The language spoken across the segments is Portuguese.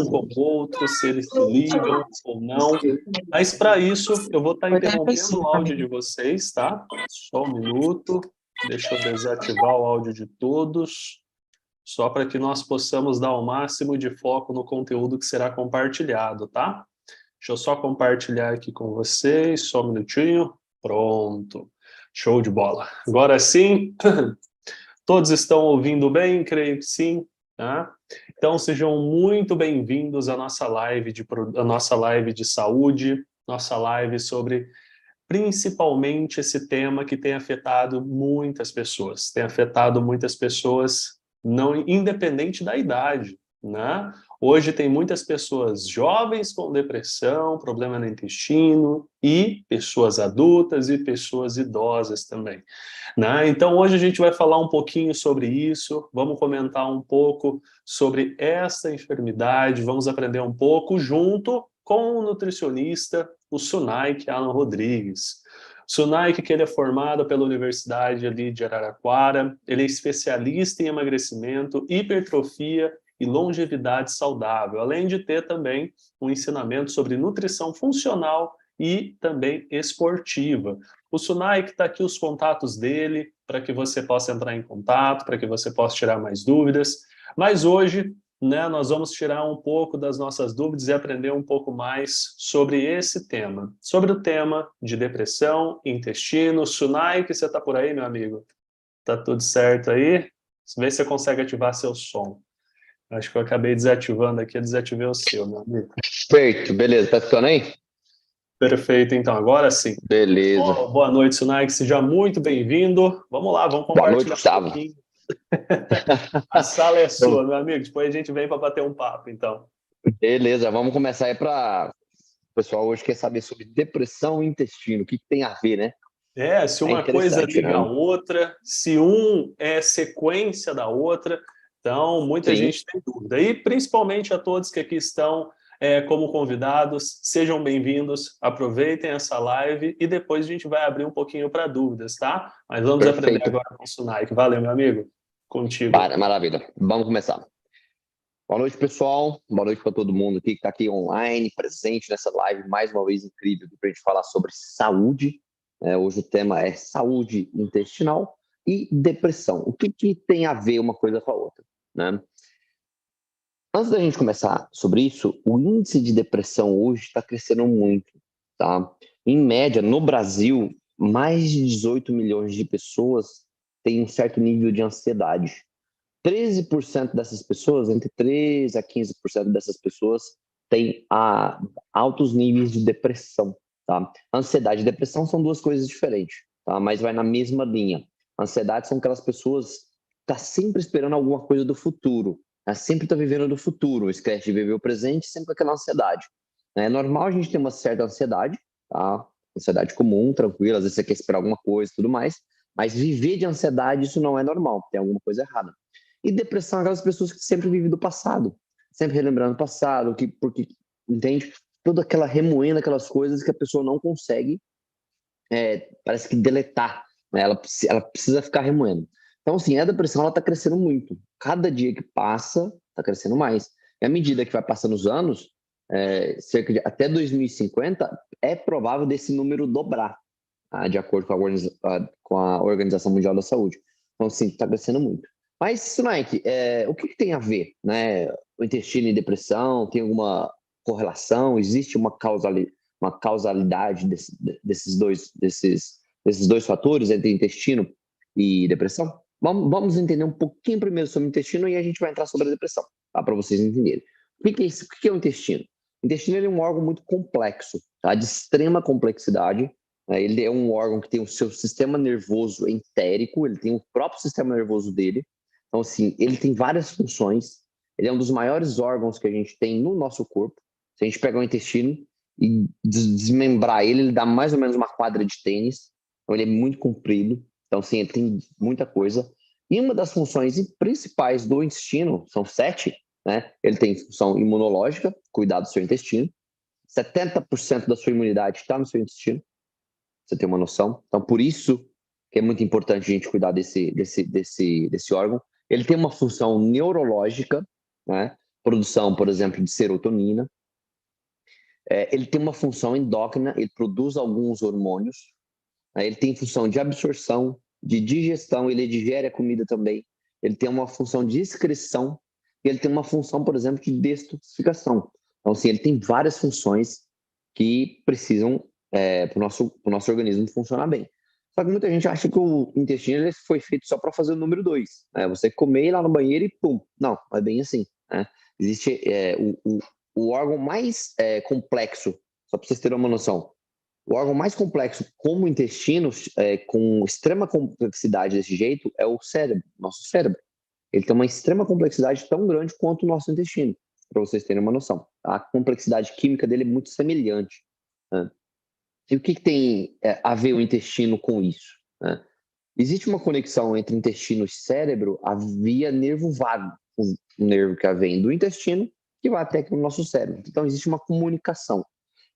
com o outro, se eles se ligam ou não. Mas para isso, eu vou estar interrompendo o áudio de vocês, tá? Só um minuto. Deixa eu desativar o áudio de todos, só para que nós possamos dar o máximo de foco no conteúdo que será compartilhado, tá? Deixa eu só compartilhar aqui com vocês, só um minutinho. Pronto. Show de bola. Agora sim, todos estão ouvindo bem? Creio que sim, tá? Então sejam muito bem-vindos à nossa live de saúde, nossa live sobre principalmente esse tema que tem afetado muitas pessoas, não independente da idade, né? Hoje tem muitas pessoas jovens com depressão, problema no intestino, e pessoas adultas e pessoas idosas também, né? Então hoje a gente vai falar um pouquinho sobre isso, vamos comentar um pouco sobre essa enfermidade, vamos aprender um pouco junto com o nutricionista, o Sunaik Alan Rodrigues. Sunaik, que ele é formado pela Universidade ali de Araraquara, ele é especialista em emagrecimento, hipertrofia e longevidade saudável, além de ter também um ensinamento sobre nutrição funcional e também esportiva. O Sunaik está aqui os contatos dele, para que você possa entrar em contato, para que você possa tirar mais dúvidas. Mas hoje, né, nós vamos tirar um pouco das nossas dúvidas e aprender um pouco mais sobre esse tema. Sobre o tema de depressão, intestino. Sunaik, você está por aí, meu amigo? Tá tudo certo aí? Vê se você consegue ativar seu som. Acho que eu acabei desativando aqui, eu desativei o seu, meu amigo. Perfeito, beleza. Tá ficando aí? Perfeito, então, agora sim. Beleza. Boa noite, Sunaik, seja muito bem-vindo. Vamos lá, vamos Boa noite, compartilhar um Gustavo. pouquinho. A sala é Então, sua, meu amigo. Depois a gente vem para bater um papo, então. beleza, vamos começar aí para o pessoal hoje quer saber sobre depressão e intestino. O que tem a ver, né? Se É uma coisa interessante, liga a né? outra, se um é sequência da outra, então muita Sim, gente tem dúvida. E principalmente a todos que aqui estão como convidados, sejam bem-vindos, aproveitem essa live e depois a gente vai abrir um pouquinho para dúvidas, tá? Mas vamos aprender perfeito. agora com o Sunaik. Valeu, meu amigo. Contigo. Maravilha. Vamos começar. Boa noite, pessoal. Boa noite para todo mundo aqui que está aqui online, presente nessa live, mais uma vez incrível, para a gente falar sobre saúde. Hoje o tema é saúde intestinal e depressão. O que tem a ver uma coisa com a outra, né? Antes da gente começar sobre isso, o índice de depressão hoje está crescendo muito, tá? Em média, no Brasil, mais de 18 milhões de pessoas têm um certo nível de ansiedade. 13% dessas pessoas, entre 13% a 15% dessas pessoas, têm altos níveis de depressão, tá? Ansiedade e depressão são duas coisas diferentes, tá? Mas vai na mesma linha. Ansiedade são aquelas pessoas que estão sempre esperando alguma coisa do futuro, sempre está vivendo do futuro, esquece de viver o presente, sempre com aquela ansiedade. É normal a gente ter uma certa ansiedade, tá? Ansiedade comum, tranquila, às vezes você quer esperar alguma coisa e tudo mais, mas viver de ansiedade, isso não é normal, tem alguma coisa errada. E depressão é aquelas pessoas que sempre vivem do passado, sempre relembrando o passado, porque, entende? Toda aquela remoendo aquelas coisas que a pessoa não consegue, parece que deletar, né? Ela precisa ficar remoendo. Então, assim, a depressão ela está crescendo muito. Cada dia que passa, está crescendo mais. E à medida que vai passando os anos, cerca de até 2050, é provável desse número dobrar, tá? De acordo com a Organização Mundial da Saúde. Então, assim, está crescendo muito. Mas, Nike, o que tem a ver, né? O intestino e depressão, tem alguma correlação? Existe uma causalidade desses dois fatores entre intestino e depressão? Vamos entender um pouquinho primeiro sobre o intestino e a gente vai entrar sobre a depressão, tá? Para vocês entenderem. O que é isso? O que é o intestino? O intestino é um órgão muito complexo, tá? De extrema complexidade. Ele é um órgão que tem o seu sistema nervoso entérico, ele tem o próprio sistema nervoso dele. Então, assim, ele tem várias funções. Ele é um dos maiores órgãos que a gente tem no nosso corpo. Se a gente pegar o intestino e desmembrar ele, ele dá mais ou menos uma quadra de tênis. Então, ele é muito comprido. Então, assim, ele tem muita coisa. E uma das funções principais do intestino, são 7, né? Ele tem função imunológica, cuidar do seu intestino. 70% da sua imunidade está no seu intestino. Você tem uma noção? Então, por isso que é muito importante a gente cuidar desse órgão. Ele tem uma função neurológica, né? produção, por exemplo, de serotonina. Ele tem uma função endócrina, ele produz alguns hormônios, né? Ele tem função de absorção, de digestão, ele digere a comida também. Ele tem uma função de excreção e ele tem uma função, por exemplo, de detoxificação. Então, assim, ele tem várias funções que precisam para o nosso organismo funcionar bem. Só que muita gente acha que o intestino ele foi feito só para fazer o número 2. Né? Você comer, ir lá no banheiro e pum. Não, é bem assim. Né? Existe o órgão mais complexo, só para vocês terem uma noção, o órgão mais complexo como o intestino, com extrema complexidade desse jeito, é o cérebro, nosso cérebro. Ele tem uma extrema complexidade tão grande quanto o nosso intestino, para vocês terem uma noção. A complexidade química dele é muito semelhante. Né? E o que tem a ver o intestino com isso? Né? Existe uma conexão entre intestino e cérebro via nervo vago, um nervo que vem do intestino que vai até o nosso cérebro. Então, existe uma comunicação.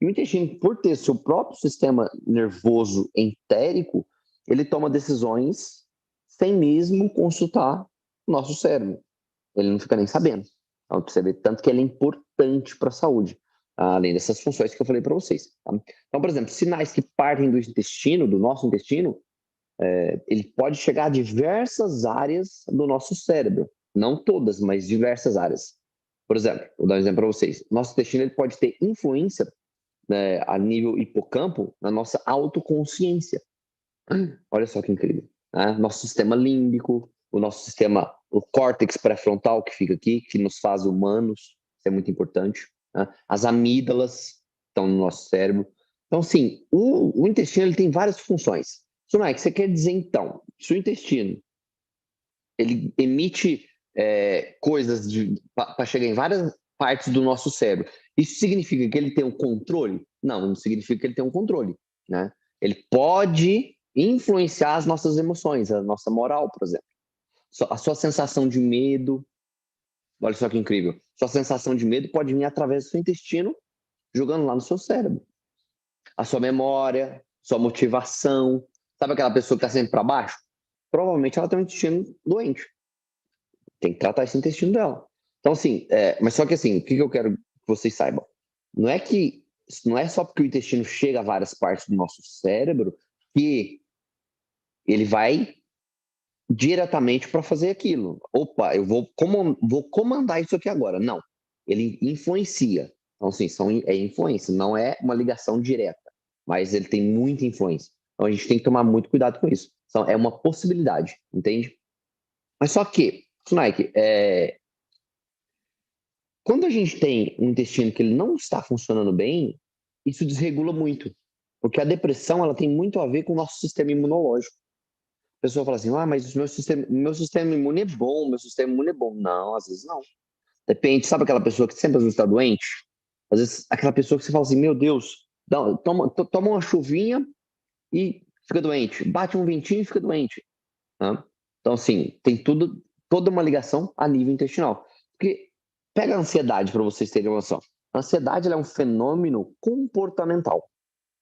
E o intestino, por ter seu próprio sistema nervoso entérico, ele toma decisões sem mesmo consultar o nosso cérebro. Ele não fica nem sabendo. Então, você vê tanto que ele é importante para a saúde, além dessas funções que eu falei para vocês. Tá? Então, por exemplo, sinais que partem do intestino, do nosso intestino, ele pode chegar a diversas áreas do nosso cérebro. Não todas, mas diversas áreas. Por exemplo, vou dar um exemplo para vocês. Nosso intestino ele pode ter influência, né, a nível hipocampo na nossa autoconsciência. Olha só que incrível. Né? Nosso sistema límbico, o nosso sistema, o córtex pré-frontal que fica aqui, que nos faz humanos, isso é muito importante. Né? As amígdalas estão no nosso cérebro. Então, sim, o intestino ele tem várias funções. Sunaik, você quer dizer, então, se o intestino ele emite coisas para chegar em várias partes do nosso cérebro, isso significa que ele tem um controle? Não, não significa que ele tem um controle. Né? Ele pode influenciar as nossas emoções, a nossa moral, por exemplo. A sua sensação de medo, olha só que incrível, sua sensação de medo pode vir através do seu intestino, jogando lá no seu cérebro. A sua memória, sua motivação, sabe aquela pessoa que está sempre para baixo? Provavelmente ela tem um intestino doente. Tem que tratar esse intestino dela. Então, assim, mas só que assim, o que eu quero que vocês saibam? Não é só porque o intestino chega a várias partes do nosso cérebro que ele vai diretamente para fazer aquilo. Opa, eu vou comandar isso aqui agora. Não, ele influencia. Então, assim, é influência, não é uma ligação direta, mas ele tem muita influência. Então, a gente tem que tomar muito cuidado com isso. Então, é uma possibilidade, entende? Mas só que, Sunaik, quando a gente tem um intestino que ele não está funcionando bem, isso desregula muito. Porque a depressão ela tem muito a ver com o nosso sistema imunológico. A pessoa fala assim, mas o meu sistema imune é bom, meu sistema imune é bom. Não, às vezes não. Depende, sabe aquela pessoa que sempre às vezes está doente? Às vezes aquela pessoa que você fala assim, meu Deus, toma uma chuvinha e fica doente. Bate um ventinho e fica doente. Né? Então, assim, tem toda uma ligação a nível intestinal. Porque pega a ansiedade para vocês terem uma noção. A ansiedade ela é um fenômeno comportamental.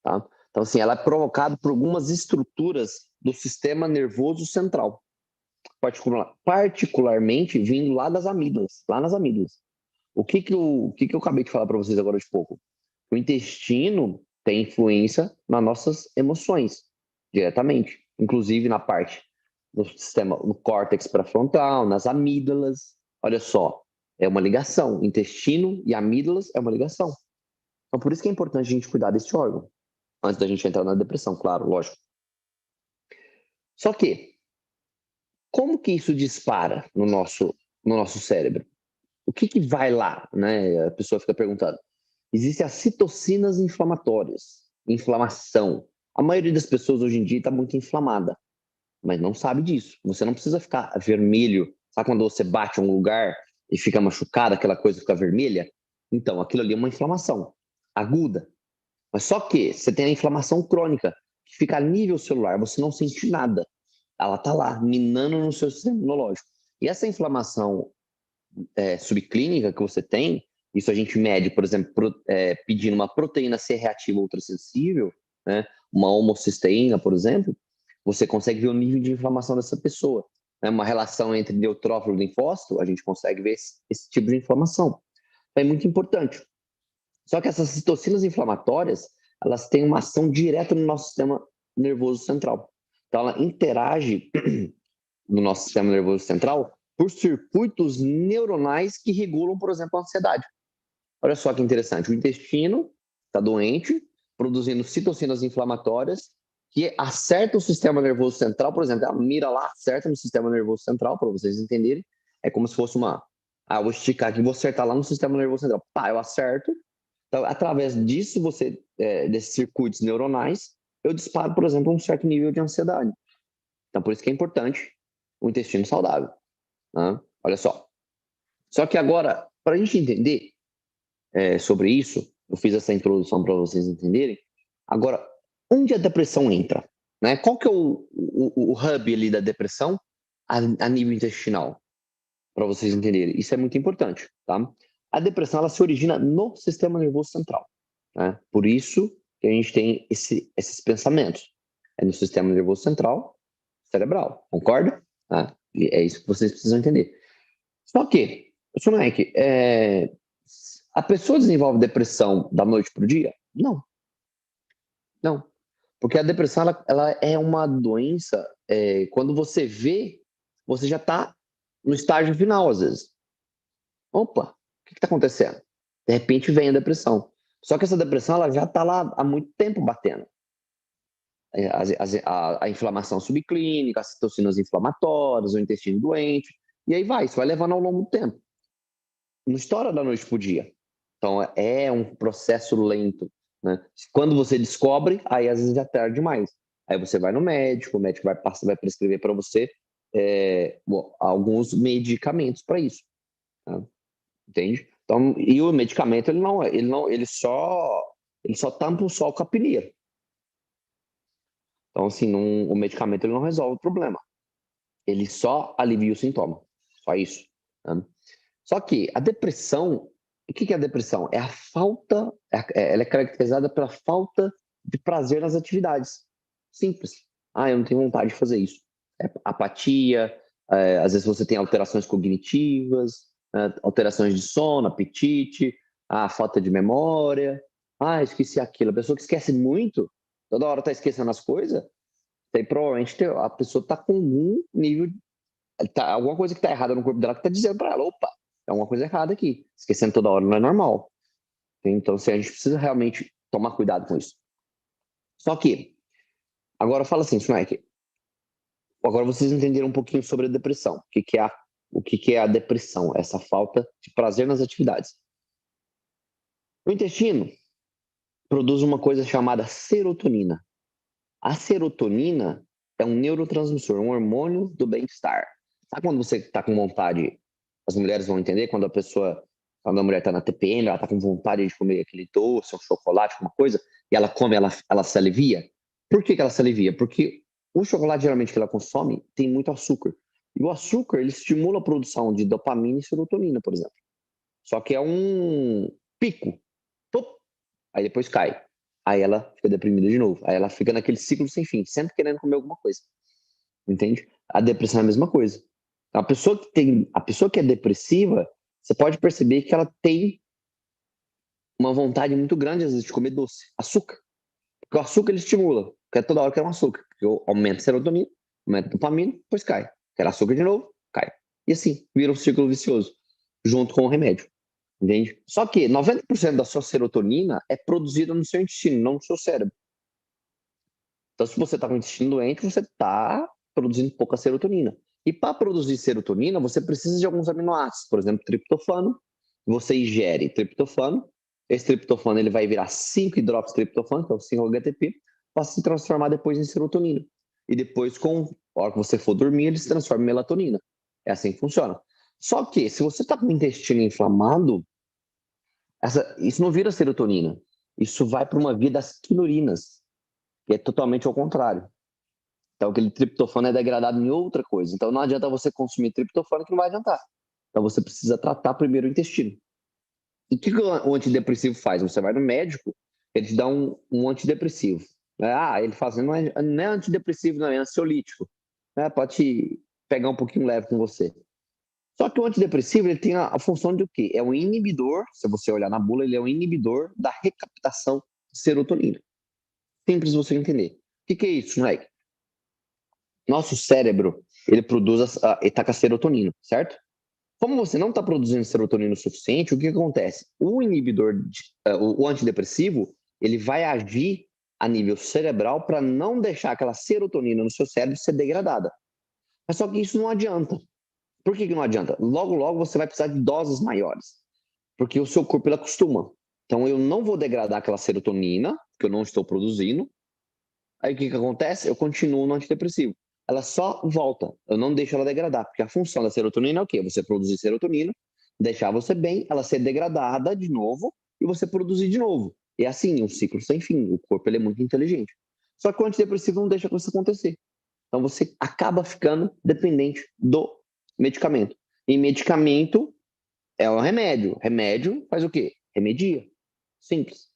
Tá? Então, assim, ela é provocada por algumas estruturas do sistema nervoso central, particularmente vindo lá das amígdalas, lá nas amígdalas. O que eu acabei de falar para vocês agora de pouco? O intestino tem influência nas nossas emoções, diretamente, inclusive na parte do sistema, no córtex pré-frontal, nas amígdalas. Olha só, é uma ligação. Intestino e amígdalas é uma ligação. Então, por isso que é importante a gente cuidar desse órgão. Antes da gente entrar na depressão, claro, lógico. Só que, como que isso dispara no nosso cérebro? O que vai lá, né? A pessoa fica perguntando. Existem as citocinas inflamatórias, inflamação. A maioria das pessoas hoje em dia está muito inflamada, mas não sabe disso. Você não precisa ficar vermelho. Sabe quando você bate em um lugar e fica machucado, aquela coisa fica vermelha? Então, aquilo ali é uma inflamação aguda. Mas só que você tem a inflamação crônica, que fica a nível celular, você não sente nada. Ela está lá, minando no seu sistema imunológico. E essa inflamação subclínica que você tem, isso a gente mede, por exemplo, pedindo uma proteína C reativa ultrassensível, né, uma homocisteína, por exemplo, você consegue ver o nível de inflamação dessa pessoa. Né, uma relação entre neutrófilo e linfócito, a gente consegue ver esse tipo de inflamação. é muito importante. Só que essas citocinas inflamatórias, elas têm uma ação direta no nosso sistema nervoso central. Então, ela interage no nosso sistema nervoso central por circuitos neuronais que regulam, por exemplo, a ansiedade. Olha só que interessante, o intestino está doente, produzindo citocinas inflamatórias que acertam o sistema nervoso central, por exemplo, a mira lá acerta no sistema nervoso central, para vocês entenderem, é como se fosse uma... eu vou esticar aqui, vou acertar lá no sistema nervoso central. Pá, eu acerto. Então, através disso, desses circuitos neuronais, eu disparo, por exemplo, um certo nível de ansiedade. Então, por isso que é importante o intestino saudável. Né? Olha só. Só que agora, para a gente entender sobre isso, eu fiz essa introdução para vocês entenderem. Agora, onde a depressão entra? Né? Qual que é o hub ali da depressão a nível intestinal? Para vocês entenderem. Isso é muito importante. Tá? A depressão ela se origina no sistema nervoso central. Né? Por isso que a gente tem esses pensamentos. É no sistema nervoso central, cerebral. Concorda? É isso que vocês precisam entender. Só que, Sunaik, a pessoa desenvolve depressão da noite para o dia? Não. Não. Porque a depressão ela é uma doença, quando você vê, você já está no estágio final, às vezes. Opa, o que está acontecendo? De repente vem a depressão. Só que essa depressão ela já está lá há muito tempo batendo. A inflamação subclínica, as citocinas inflamatórias, o intestino doente, e aí vai, isso vai levando ao longo do tempo. Não estoura da noite para o dia. Então, é um processo lento. Né? Quando você descobre, aí às vezes já é tarde demais. Aí você vai no médico, o médico vai prescrever para você alguns medicamentos para isso. Tá? Entende? Então, e o medicamento, ele só tampa o sol com a peneira. Então, assim, o medicamento ele não resolve o problema. Ele só alivia o sintoma. Só isso. Tá? Só que a depressão, o que é a depressão? É a falta, ela é caracterizada pela falta de prazer nas atividades. Simples. Eu não tenho vontade de fazer isso. Apatia, às vezes você tem alterações cognitivas, alterações de sono, apetite, falta de memória. Esqueci aquilo. A pessoa que esquece muito, toda hora está esquecendo as coisas, aí provavelmente a pessoa está com algum nível, alguma coisa que está errada no corpo dela que está dizendo para ela, opa, tem alguma coisa errada aqui. Esquecendo toda hora não é normal. Então, a gente precisa realmente tomar cuidado com isso. Só que, agora fala assim, Schneck, agora vocês entenderam um pouquinho sobre a depressão. O que é a depressão? Essa falta de prazer nas atividades. O intestino produz uma coisa chamada serotonina. A serotonina é um neurotransmissor, um hormônio do bem-estar. Sabe quando você está com vontade, as mulheres vão entender, quando a mulher está na TPM, ela está com vontade de comer aquele doce, um chocolate, alguma coisa, e ela come, ela se alivia? Por que ela se alivia? Porque o chocolate, geralmente, que ela consome, tem muito açúcar. E o açúcar, ele estimula a produção de dopamina e serotonina, por exemplo. Só que é um pico. Aí depois cai. Aí ela fica deprimida de novo. Aí ela fica naquele ciclo sem fim, sempre querendo comer alguma coisa. Entende? A depressão é a mesma coisa. A pessoa que é depressiva, você pode perceber que ela tem uma vontade muito grande, às vezes, de comer doce, açúcar. Porque o açúcar ele estimula. Porque toda hora quer um açúcar. Porque aumenta a serotonina, aumenta a dopamina, depois cai. Quer açúcar de novo, cai. E assim, vira um ciclo vicioso, junto com o remédio. Entende? Só que 90% da sua serotonina é produzida no seu intestino, não no seu cérebro. Então, se você está com o intestino doente, você está produzindo pouca serotonina. E para produzir serotonina, você precisa de alguns aminoácidos, por exemplo, triptofano. Você ingere triptofano, esse triptofano ele vai virar 5-hidroxitriptofano, que é o 5-HTP, para se transformar depois em serotonina. E depois, a hora que você for dormir, ele se transforma em melatonina. É assim que funciona. Só que, se você está com o intestino inflamado, isso não vira serotonina. Isso vai para uma via das quinurinas, que é totalmente ao contrário. Então, aquele triptofano é degradado em outra coisa. Então, não adianta você consumir triptofano que não vai adiantar. Então, você precisa tratar primeiro o intestino. E o que o antidepressivo faz? Você vai no médico, ele te dá um antidepressivo. Ele fala assim, não é antidepressivo, não, é ansiolítico. Pode pegar um pouquinho leve com você. Só que o antidepressivo ele tem a função de o quê? É um inibidor, se você olhar na bula, ele é um inibidor da recaptação de serotonina. Simples você entender. O que é isso, moleque? Nosso cérebro, ele produz, ele tá com a serotonina, certo? Como você não está produzindo serotonina o suficiente, o que acontece? O inibidor, o antidepressivo, ele vai agir a nível cerebral para não deixar aquela serotonina no seu cérebro ser degradada. Mas só que isso não adianta. Por que não adianta? Logo, logo você vai precisar de doses maiores, porque o seu corpo ele acostuma. Então eu não vou degradar aquela serotonina que eu não estou produzindo. Aí o que acontece? Eu continuo no antidepressivo. Ela só volta, eu não deixo ela degradar, porque a função da serotonina é o quê? Você produzir serotonina, deixar você bem, ela ser degradada de novo e você produzir de novo. E é assim, um ciclo sem fim. O corpo ele é muito inteligente. Só que o antidepressivo não deixa isso acontecer. Então você acaba ficando dependente do medicamento. E medicamento é um remédio. Remédio faz o quê? Remedia. Simples.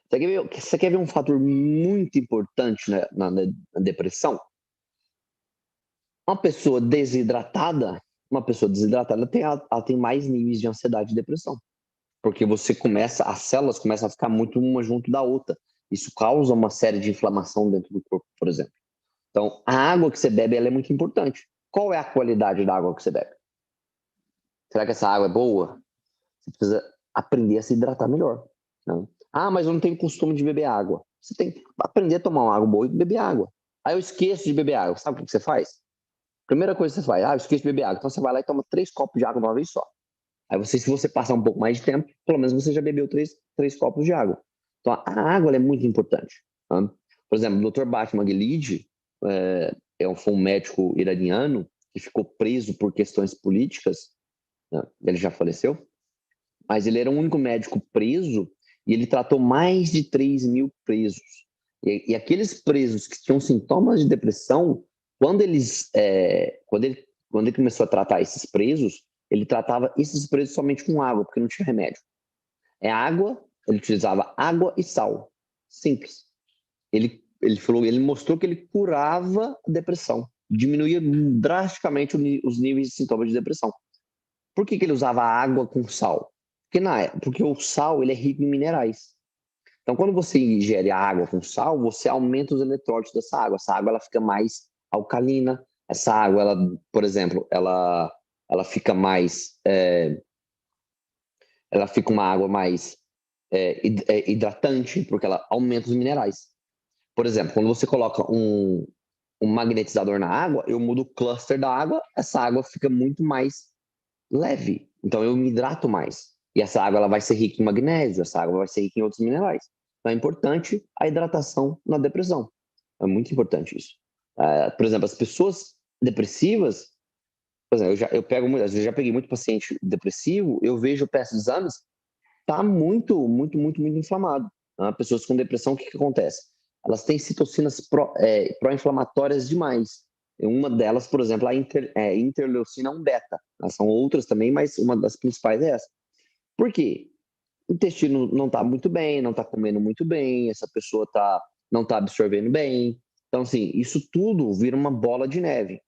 Você quer ver um fator muito importante na depressão? Uma pessoa desidratada ela tem mais níveis de ansiedade e depressão. Porque as células começam a ficar muito uma junto da outra. Isso causa uma série de inflamação dentro do corpo, por exemplo. Então, a água que você bebe ela é muito importante. Qual é a qualidade da água que você bebe? Será que essa água é boa? Você precisa aprender a se hidratar melhor. Né? Ah, mas eu não tenho costume de beber água. Você tem que aprender a tomar uma água boa e beber água. Aí eu esqueço de beber água. Sabe o que você faz? Primeira coisa que você faz, eu esqueço de beber água. Então você vai lá e toma 3 copos de água de uma vez só. Aí se você passar um pouco mais de tempo, pelo menos você já bebeu 3 copos de água. Então a água é muito importante. Tá? Por exemplo, o Dr. Batman Guilherme foi um médico iraniano que ficou preso por questões políticas. Né? Ele já faleceu, mas ele era o único médico preso e ele tratou mais de 3.000 presos. E aqueles presos que tinham sintomas de depressão, quando ele começou a tratar esses presos, ele tratava esses presos somente com água, porque não tinha remédio. É água, ele utilizava água e sal. Simples. Ele mostrou que ele curava a depressão, diminuía drasticamente os níveis de sintomas de depressão. Por que ele usava água com sal? Porque o sal ele é rico em minerais. Então, quando você ingere a água com sal, você aumenta os eletrólitos dessa água. Essa água ela fica mais alcalina. Essa água, por exemplo, ela fica ela fica uma água mais hidratante, porque ela aumenta os minerais. Por exemplo, quando você coloca um magnetizador na água, eu mudo o cluster da água, essa água fica muito mais leve. Então eu me hidrato mais. E essa água ela vai ser rica em magnésio, essa água vai ser rica em outros minerais. Então é importante a hidratação na depressão. É muito importante isso. Por exemplo, as pessoas depressivas, por exemplo, eu já peguei muito paciente depressivo, eu vejo peças de exames, tá muito, muito, muito, muito inflamado. Tá? Pessoas com depressão, o que acontece? Elas têm citocinas pró-inflamatórias demais. Uma delas, por exemplo, a interleucina 1 beta. São outras também, mas uma das principais é essa. Por quê? O intestino não está muito bem, não está comendo muito bem, essa pessoa não está absorvendo bem. Então, assim, isso tudo vira uma bola de neve.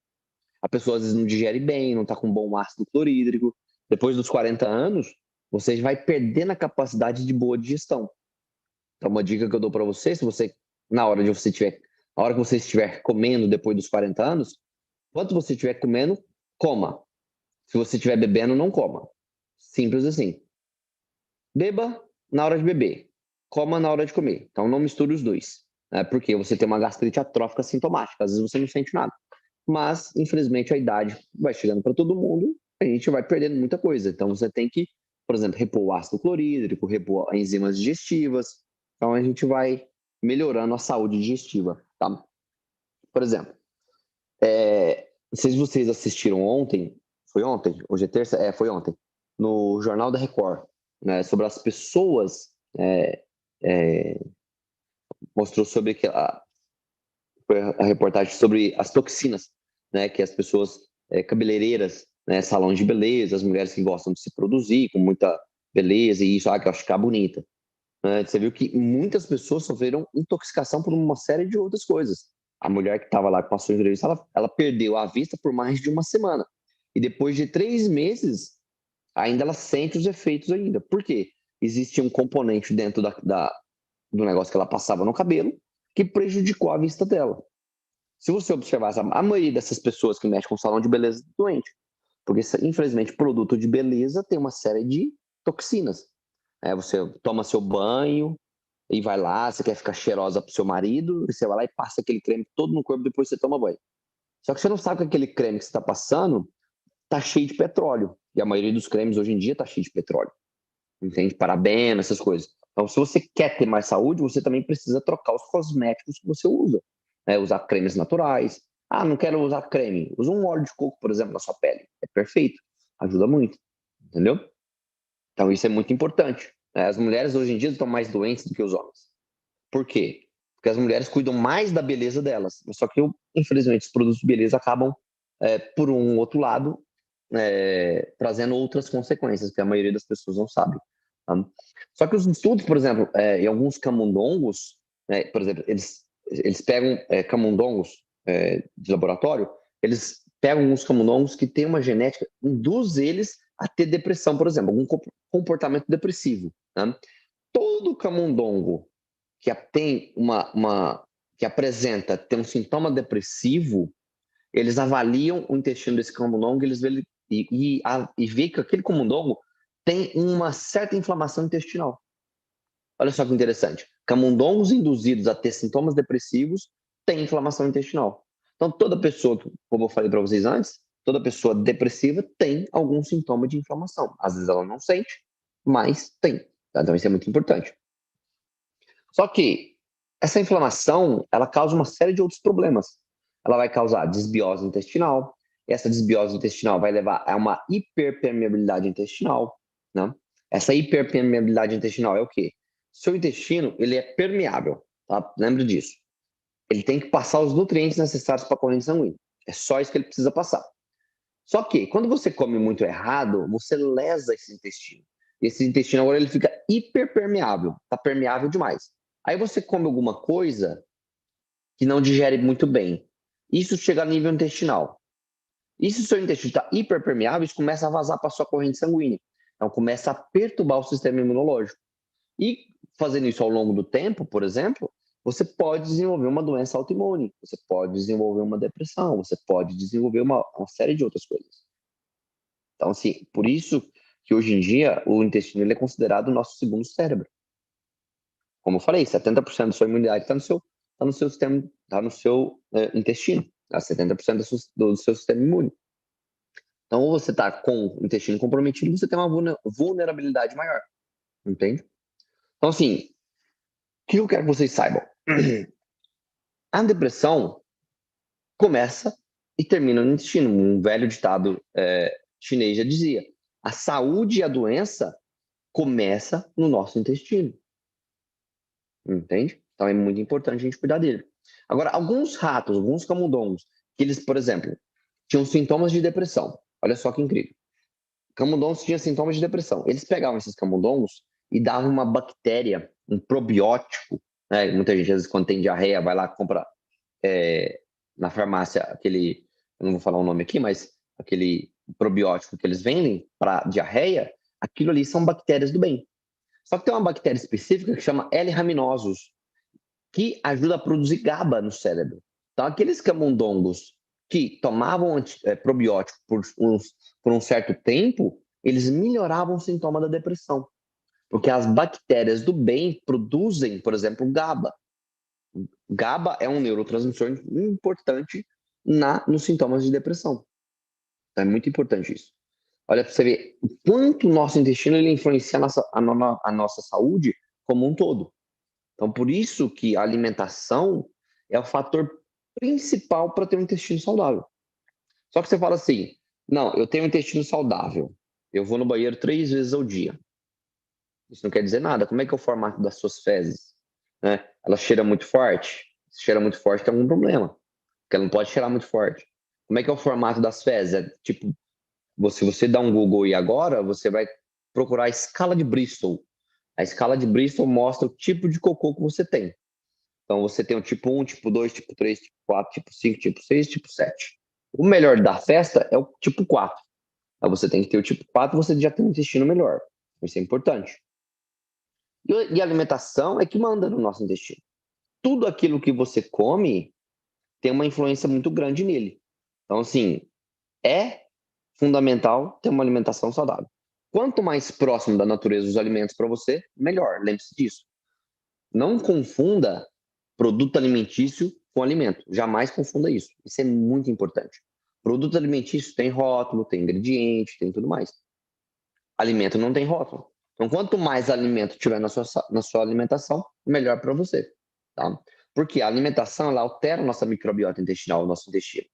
A pessoa às vezes não digere bem, não está com bom ácido clorídrico. Depois dos 40 anos, você vai perdendo a capacidade de boa digestão. Então, uma dica que eu dou para você, se você, na hora que você estiver comendo depois dos 40 anos, enquanto você estiver comendo, coma. Se você estiver bebendo, não coma. Simples assim. Beba na hora de beber. Coma na hora de comer. Então, não misture os dois. Porque você tem uma gastrite atrófica sintomática. Às vezes você não sente nada. Mas, infelizmente, a idade vai chegando para todo mundo, a gente vai perdendo muita coisa. Então, você tem que, por exemplo, repor o ácido clorídrico, repor enzimas digestivas. Então, a gente vai melhorando a saúde digestiva, tá? Por exemplo, não sei se vocês assistiram ontem, foi ontem? Hoje é terça? Foi ontem. No Jornal da Record, né, sobre as pessoas, mostrou sobre a reportagem sobre as toxinas, né, que as pessoas cabeleireiras, né, salão de beleza, as mulheres que gostam de se produzir com muita beleza e isso, que eu acho que ficar bonita. Você viu que muitas pessoas sofreram intoxicação por uma série de outras coisas. A mulher que estava lá, que passou em entrevista, ela perdeu a vista por mais de uma semana. e depois de 3 meses, ainda ela sente os efeitos ainda. Por quê? Existe um componente dentro do negócio que ela passava no cabelo que prejudicou a vista dela. Se você observar, a maioria dessas pessoas que mexem com salão de beleza é doente. Porque, infelizmente, produto de beleza tem uma série de toxinas. Você toma seu banho e vai lá, você quer ficar cheirosa pro seu marido, e você vai lá e passa aquele creme todo no corpo, depois você toma banho. Só que você não sabe que aquele creme que você está passando tá cheio de petróleo. E a maioria dos cremes hoje em dia tá cheio de petróleo. Entende? Parabéns, essas coisas. Então, se você quer ter mais saúde, você também precisa trocar os cosméticos que você usa. Usar cremes naturais. Ah, não quero usar creme. Usa um óleo de coco, por exemplo, na sua pele. É perfeito. Ajuda muito. Entendeu? Então, isso é muito importante. As mulheres hoje em dia estão mais doentes do que os homens. Por quê? Porque as mulheres cuidam mais da beleza delas. Só que, infelizmente, os produtos de beleza acabam, por um outro lado, trazendo outras consequências que a maioria das pessoas não sabe. Tá? Só que os estudos, por exemplo, em alguns camundongos, por exemplo, eles pegam camundongos de laboratório, eles pegam alguns camundongos que têm uma genética, induz eles a ter depressão, por exemplo, algum comportamento depressivo. Tá? Todo camundongo que tem que apresenta ter um sintoma depressivo, eles avaliam o intestino desse camundongo, eles veem e vê que aquele camundongo tem uma certa inflamação intestinal. Olha só que interessante. Camundongos induzidos a ter sintomas depressivos têm inflamação intestinal. Então, toda pessoa, como eu falei para vocês antes, toda pessoa depressiva tem algum sintoma de inflamação. Às vezes ela não sente, mas tem. Tá? Então, isso é muito importante. Só que essa inflamação, ela causa uma série de outros problemas. Ela vai causar desbiose intestinal. Essa desbiose intestinal vai levar a uma hiperpermeabilidade intestinal. Né? Essa hiperpermeabilidade intestinal é o quê? Seu intestino, ele é permeável. Tá? Lembra disso. Ele tem que passar os nutrientes necessários para a corrente sanguínea. É só isso que ele precisa passar. Só que, quando você come muito errado, você lesa esse intestino. Esse intestino agora ele fica hiperpermeável. Está permeável demais. Aí você come alguma coisa que não digere muito bem. Isso chega a nível intestinal. E se o seu intestino está hiperpermeável, isso começa a vazar para a sua corrente sanguínea. Então começa a perturbar o sistema imunológico. E fazendo isso ao longo do tempo, por exemplo, você pode desenvolver uma doença autoimune, você pode desenvolver uma depressão, você pode desenvolver uma série de outras coisas. Então, assim, por isso que hoje em dia o intestino ele é considerado o nosso segundo cérebro. Como eu falei, 70% da sua imunidade está no seu sistema, está no seu intestino, tá? 70% do seu sistema imune. Então, ou você está com o intestino comprometido, você tem uma vulnerabilidade maior, entende? Então, assim, o que eu quero que vocês saibam? A depressão começa e termina no intestino. Um velho ditado chinês já dizia: a saúde e a doença começa no nosso intestino. Entende? Então é muito importante a gente cuidar dele. Agora, alguns ratos, alguns camundongos, que eles, por exemplo, tinham sintomas de depressão. Olha só que incrível. Camundongos tinham sintomas de depressão. Eles pegavam esses camundongos e davam uma bactéria, um probiótico. Né? Muita gente, às vezes, quando tem diarreia, vai lá compra na farmácia aquele, eu não vou falar o nome aqui, mas aquele probiótico que eles vendem para diarreia, aquilo ali são bactérias do bem. Só que tem uma bactéria específica que chama L-raminosos, que ajuda a produzir GABA no cérebro. Então, aqueles camundongos que tomavam probiótico por um certo tempo, eles melhoravam o sintoma da depressão. Porque as bactérias do bem produzem, por exemplo, GABA. GABA é um neurotransmissor importante nos sintomas de depressão. Então, é muito importante isso. Olha para você ver o quanto o nosso intestino ele influencia a nossa saúde como um todo. Então, por isso que a alimentação é o fator principal para ter um intestino saudável. Só que você fala assim, não, eu tenho um intestino saudável, eu vou no banheiro 3 vezes ao dia. Isso não quer dizer nada. Como é que é o formato das suas fezes? Né? Ela cheira muito forte? Se cheira muito forte, tem algum problema. Porque ela não pode cheirar muito forte. Como é que é o formato das fezes? É tipo, se você dá um Google e agora, você vai procurar a escala de Bristol. A escala de Bristol mostra o tipo de cocô que você tem. Então, você tem o tipo 1, tipo 2, tipo 3, tipo 4, tipo 5, tipo 6, tipo 7. O melhor da festa é o tipo 4. Então, você tem que ter o tipo 4, você já tem um intestino melhor. Isso é importante. E a alimentação é que manda no nosso intestino. Tudo aquilo que você come tem uma influência muito grande nele. Então, assim, é fundamental ter uma alimentação saudável. Quanto mais próximo da natureza os alimentos para você, melhor. Lembre-se disso. Não confunda produto alimentício com alimento. Jamais confunda isso. Isso é muito importante. Produto alimentício tem rótulo, tem ingrediente, tem tudo mais. Alimento não tem rótulo. Então, quanto mais alimento tiver na sua alimentação, melhor para você. Tá? Porque a alimentação ela altera a nossa microbiota intestinal, o nosso intestino.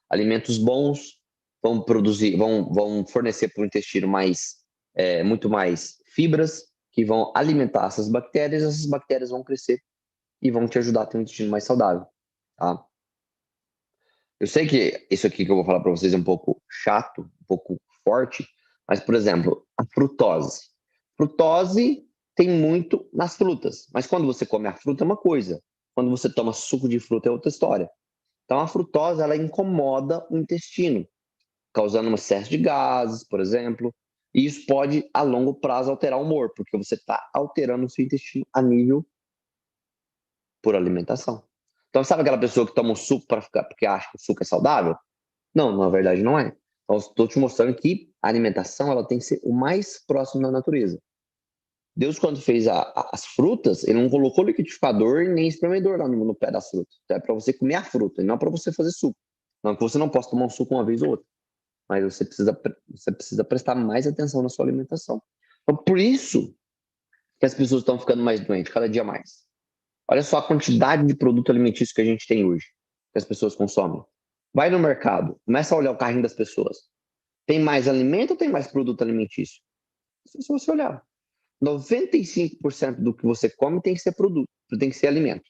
Alimentos bons vão fornecer para o intestino muito mais fibras que vão alimentar essas bactérias vão crescer e vão te ajudar a ter um intestino mais saudável. Tá? Eu sei que isso aqui que eu vou falar para vocês é um pouco chato, um pouco forte, mas, por exemplo, a frutose. Frutose tem muito nas frutas, mas quando você come a fruta é uma coisa, quando você toma suco de fruta é outra história. Então, a frutose, ela incomoda o intestino, causando um excesso de gases, por exemplo, e isso pode, a longo prazo, alterar o humor, porque você está alterando o seu intestino a nível por alimentação. Então, sabe aquela pessoa que toma um suco porque acha que o suco é saudável? Não, na verdade não é. Então, estou te mostrando que a alimentação ela tem que ser o mais próximo da natureza. Deus, quando fez as frutas, ele não colocou liquidificador nem espremedor lá no pé das frutas. Então, é para você comer a fruta, e não para você fazer suco. Não que você não possa tomar um suco uma vez ou outra, mas você precisa prestar mais atenção na sua alimentação. Então, por isso que as pessoas estão ficando mais doentes, cada dia mais. Olha só a quantidade de produto alimentício que a gente tem hoje, que as pessoas consomem. Vai no mercado, começa a olhar o carrinho das pessoas. Tem mais alimento ou tem mais produto alimentício? Se você olhar, 95% do que você come tem que ser produto, tem que ser alimento.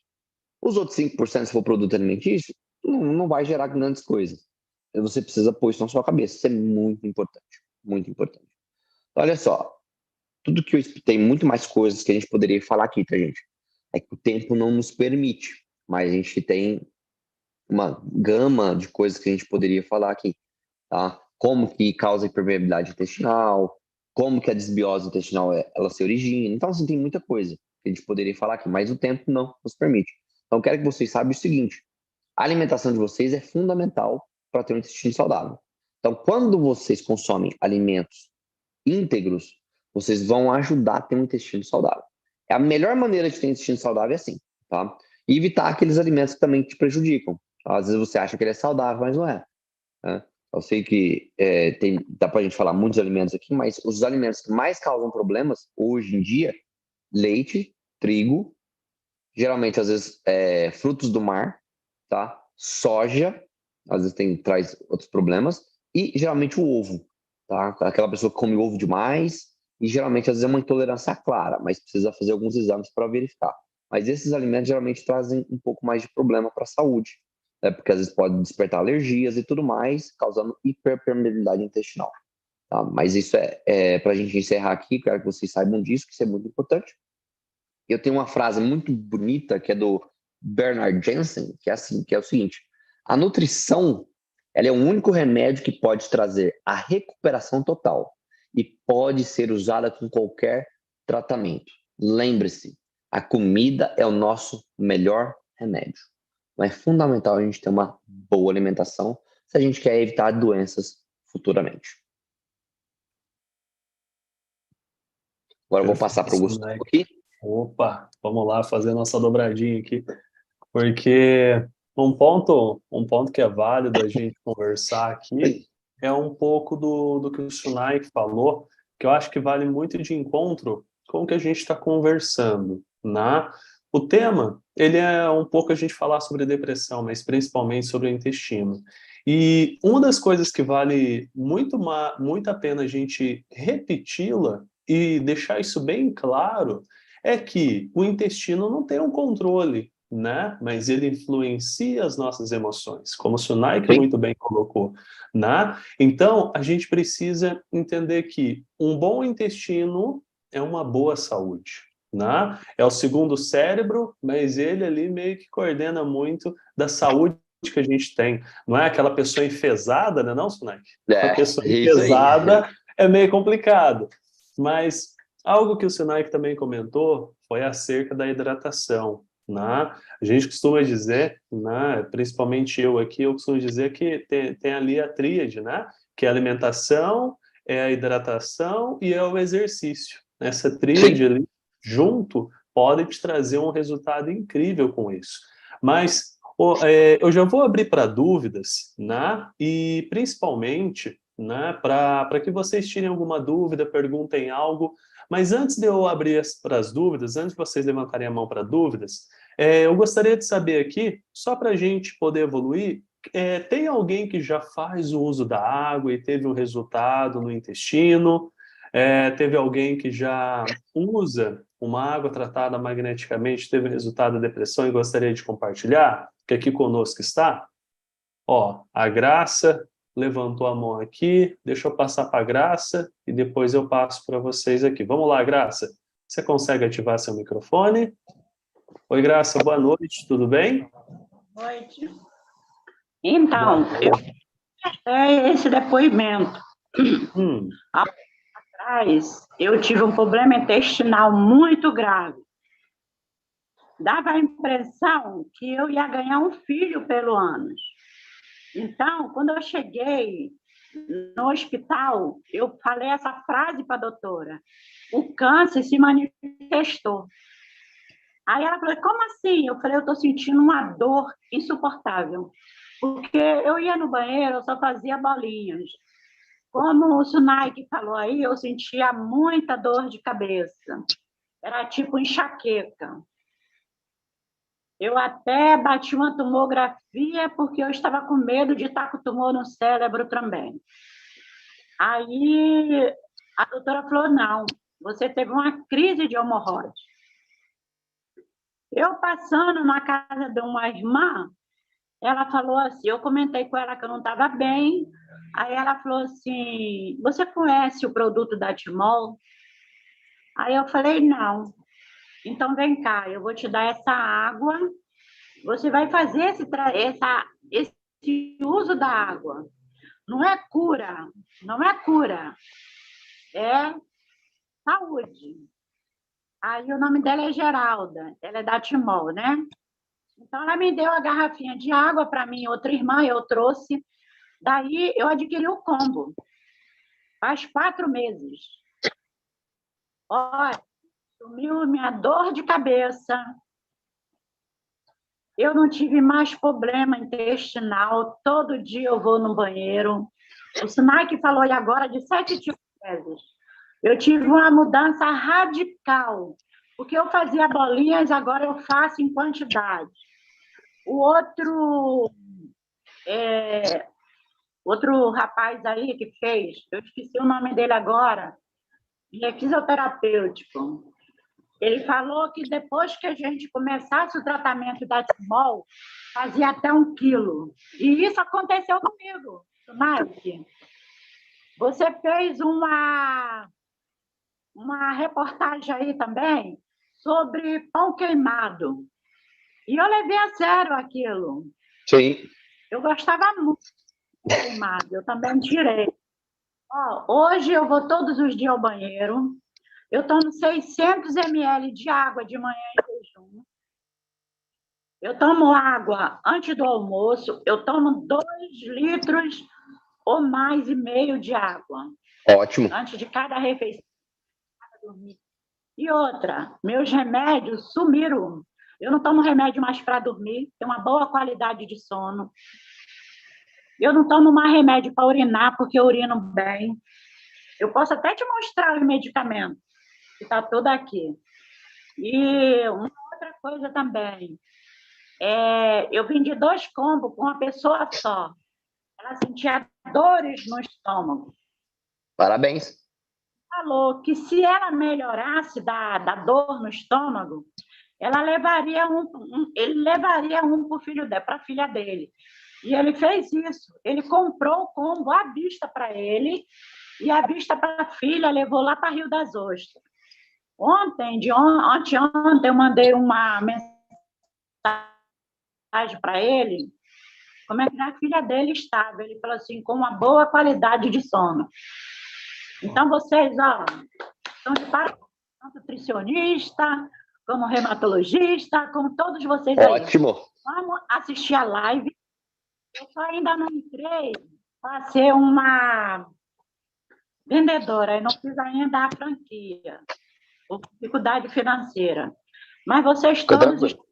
Os outros 5%, se for produto alimentício, não vai gerar grandes coisas. Você precisa pôr isso na sua cabeça. Isso é muito importante. Muito importante. Então, olha só, tudo que eu tem muito mais coisas que a gente poderia falar aqui, tá, gente? É que o tempo não nos permite, mas a gente tem uma gama de coisas que a gente poderia falar aqui, tá? Como que causa hipermeabilidade intestinal, como que a desbiose intestinal ela se origina. Então, assim, tem muita coisa que a gente poderia falar aqui, mas o tempo não nos permite. Então, eu quero que vocês saibam o seguinte, a alimentação de vocês é fundamental para ter um intestino saudável. Então, quando vocês consomem alimentos íntegros, vocês vão ajudar a ter um intestino saudável. A melhor maneira de ter um intestino saudável é assim, tá? E evitar aqueles alimentos que também te prejudicam. Às vezes você acha que ele é saudável, mas não é. Né? Eu sei que dá para a gente falar muitos alimentos aqui, mas os alimentos que mais causam problemas hoje em dia, leite, trigo, geralmente às vezes frutos do mar, tá? Soja, às vezes traz outros problemas, e geralmente o ovo, tá? Aquela pessoa que come ovo demais, e geralmente às vezes é uma intolerância clara, mas precisa fazer alguns exames para verificar. Mas esses alimentos geralmente trazem um pouco mais de problema para a saúde, né? Porque às vezes pode despertar alergias e tudo mais, causando hiperpermeabilidade intestinal. Tá? Mas isso para a gente encerrar aqui, quero que vocês saibam disso, que isso é muito importante. Eu tenho uma frase muito bonita que é do Bernard Jensen, que é assim, que é o seguinte: a nutrição, ela é o único remédio que pode trazer a recuperação total e pode ser usada com qualquer tratamento. Lembre-se, a comida é o nosso melhor remédio. Então é fundamental a gente ter uma boa alimentação se a gente quer evitar doenças futuramente. Agora eu vou passar para o Gustavo aqui. Opa, vamos lá fazer nossa dobradinha aqui, porque um ponto que é válido a gente conversar aqui é um pouco do que o Sunaik falou, que eu acho que vale muito de encontro com o que a gente está conversando, né? O tema, ele é um pouco a gente falar sobre depressão, mas principalmente sobre o intestino. E uma das coisas que vale muito a pena a gente repeti-la e deixar isso bem claro é que o intestino não tem um controle, né? Mas ele influencia as nossas emoções, como o Sunaik muito bem colocou, né? Então, a gente precisa entender que um bom intestino é uma boa saúde, né? É o segundo cérebro, mas ele ali meio que coordena muito da saúde que a gente tem. Não é aquela pessoa enfesada, né, não, Sunak? A pessoa isso aí. enfesada é meio complicado. Mas algo que o Sunak também comentou foi acerca da hidratação, né? A gente costuma dizer, né, principalmente eu aqui, eu costumo dizer que tem ali a tríade, né? Que é a alimentação, é a hidratação e é o exercício. Essa tríade ali, junto, pode te trazer um resultado incrível com isso. Mas eu já vou abrir para dúvidas, né? E principalmente, né, para que vocês tirem alguma dúvida, perguntem algo. Mas antes de eu abrir para as dúvidas, antes de vocês levantarem a mão para dúvidas, eu gostaria de saber aqui, só para a gente poder evoluir, tem alguém que já faz o uso da água e teve um resultado no intestino? Teve alguém que já usa uma água tratada magneticamente, teve resultado da depressão e gostaria de compartilhar? Que aqui conosco está? Ó, a Graça levantou a mão aqui, deixa eu passar para a Graça e depois eu passo para vocês aqui. Vamos lá, Graça. Você consegue ativar seu microfone? Oi, Graça, boa noite, tudo bem? Boa noite. Então, eu esse depoimento. Atrás, eu tive um problema intestinal muito grave. Dava a impressão que eu ia ganhar um filho pelo ânus. Então, quando eu cheguei no hospital, eu falei essa frase para a doutora: o câncer se manifestou. Aí ela falou: como assim? Eu falei: eu estou sentindo uma dor insuportável. Porque eu ia no banheiro, eu só fazia bolinhas. Como o Sunak falou aí, eu sentia muita dor de cabeça. Era tipo enxaqueca. Eu até bati uma tomografia porque eu estava com medo de estar com tumor no cérebro também. Aí a doutora falou: não, você teve uma crise de hemorroide. Eu passando na casa de uma irmã, ela falou assim, eu comentei com ela que eu não estava bem, aí ela falou assim: você conhece o produto da Timol? Aí eu falei: não. Então vem cá, eu vou te dar essa água, você vai fazer esse uso da água. Não é cura, não é cura, é saúde. Aí o nome dela é Geralda, ela é da Timol, né? Então ela me deu a garrafinha de água para mim, outra irmã, eu trouxe. Daí eu adquiri o combo. Faz 4 meses. Olha, sumiu minha dor de cabeça. Eu não tive mais problema intestinal. Todo dia eu vou no banheiro. O Sunak falou e agora de 7 tipos de fezes. Eu tive uma mudança radical. Porque eu fazia bolinhas, agora eu faço em quantidade. O outro rapaz aí que fez, eu esqueci o nome dele agora, ele é fisioterapêutico. Ele falou que depois que a gente começasse o tratamento da Timol, fazia até 1 quilo. E isso aconteceu comigo, Mike. Você fez uma reportagem aí também sobre pão queimado. E eu levei a sério aquilo. Sim. Eu gostava muito de queimado, eu também tirei. Hoje eu vou todos os dias ao banheiro, eu tomo 600 ml de água de manhã em jejum, eu tomo água antes do almoço, eu tomo 2 litros ou mais e meio de água. Ótimo. Antes de cada refeição, para dormir. E outra, meus remédios sumiram. Eu não tomo remédio mais para dormir, tenho uma boa qualidade de sono. Eu não tomo mais remédio para urinar, porque eu urino bem. Eu posso até te mostrar os medicamentos, que está tudo aqui. E uma outra coisa também, eu vendi 2 combos com uma pessoa só. Ela sentia dores no estômago. Parabéns. Falou que se ela melhorasse da dor no estômago, ela levaria ele levaria um para a filha dele. E ele fez isso. Ele comprou o combo à vista para ele e à vista para a filha, levou lá para Rio das Ostras. Anteontem, eu mandei uma mensagem para ele como é que a filha dele estava. Ele falou assim, com uma boa qualidade de sono. Então, vocês, ó, estão de parabéns, tanto nutricionista, como reumatologista, como todos vocês aí. Ótimo. Vamos assistir a live. Eu só ainda não entrei para ser uma vendedora, eu não fiz ainda a franquia, por dificuldade financeira. Mas vocês Fica todos, tranquilo.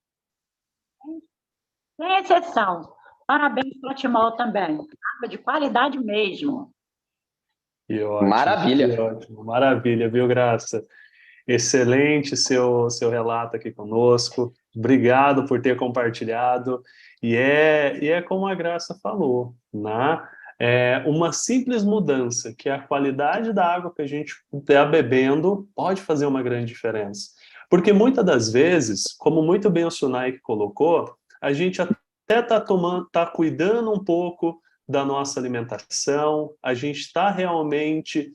sem exceção, parabéns para o Timol também. Água de qualidade mesmo. Que ótimo, Maravilha. que ótimo, maravilha, viu, Graça? Excelente seu relato aqui conosco. Obrigado por ter compartilhado. E é como a Graça falou, né? É uma simples mudança, que a qualidade da água que a gente está bebendo pode fazer uma grande diferença. Porque muitas das vezes, como muito bem o Sunai colocou, a gente até está cuidando um pouco da nossa alimentação, a gente está realmente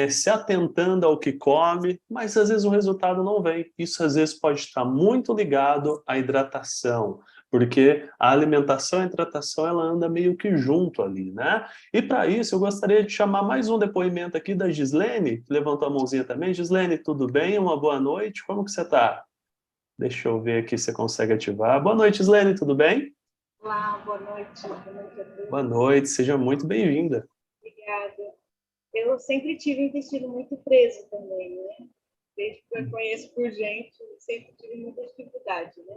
se atentando ao que come, mas às vezes o resultado não vem. Isso às vezes pode estar muito ligado à hidratação, porque a alimentação e a hidratação ela anda meio que junto ali, né? E para isso eu gostaria de chamar mais um depoimento aqui da Gislene, que levantou a mãozinha também. Gislene, tudo bem? Uma boa noite, como que você está? Deixa eu ver aqui se você consegue ativar. Boa noite, Gislene, tudo bem? Olá, boa noite. Boa noite a todos. Boa noite, seja muito bem-vinda. Obrigada. Eu sempre tive o intestino muito preso também, né? Desde que eu conheço por gente, sempre tive muita dificuldade, né?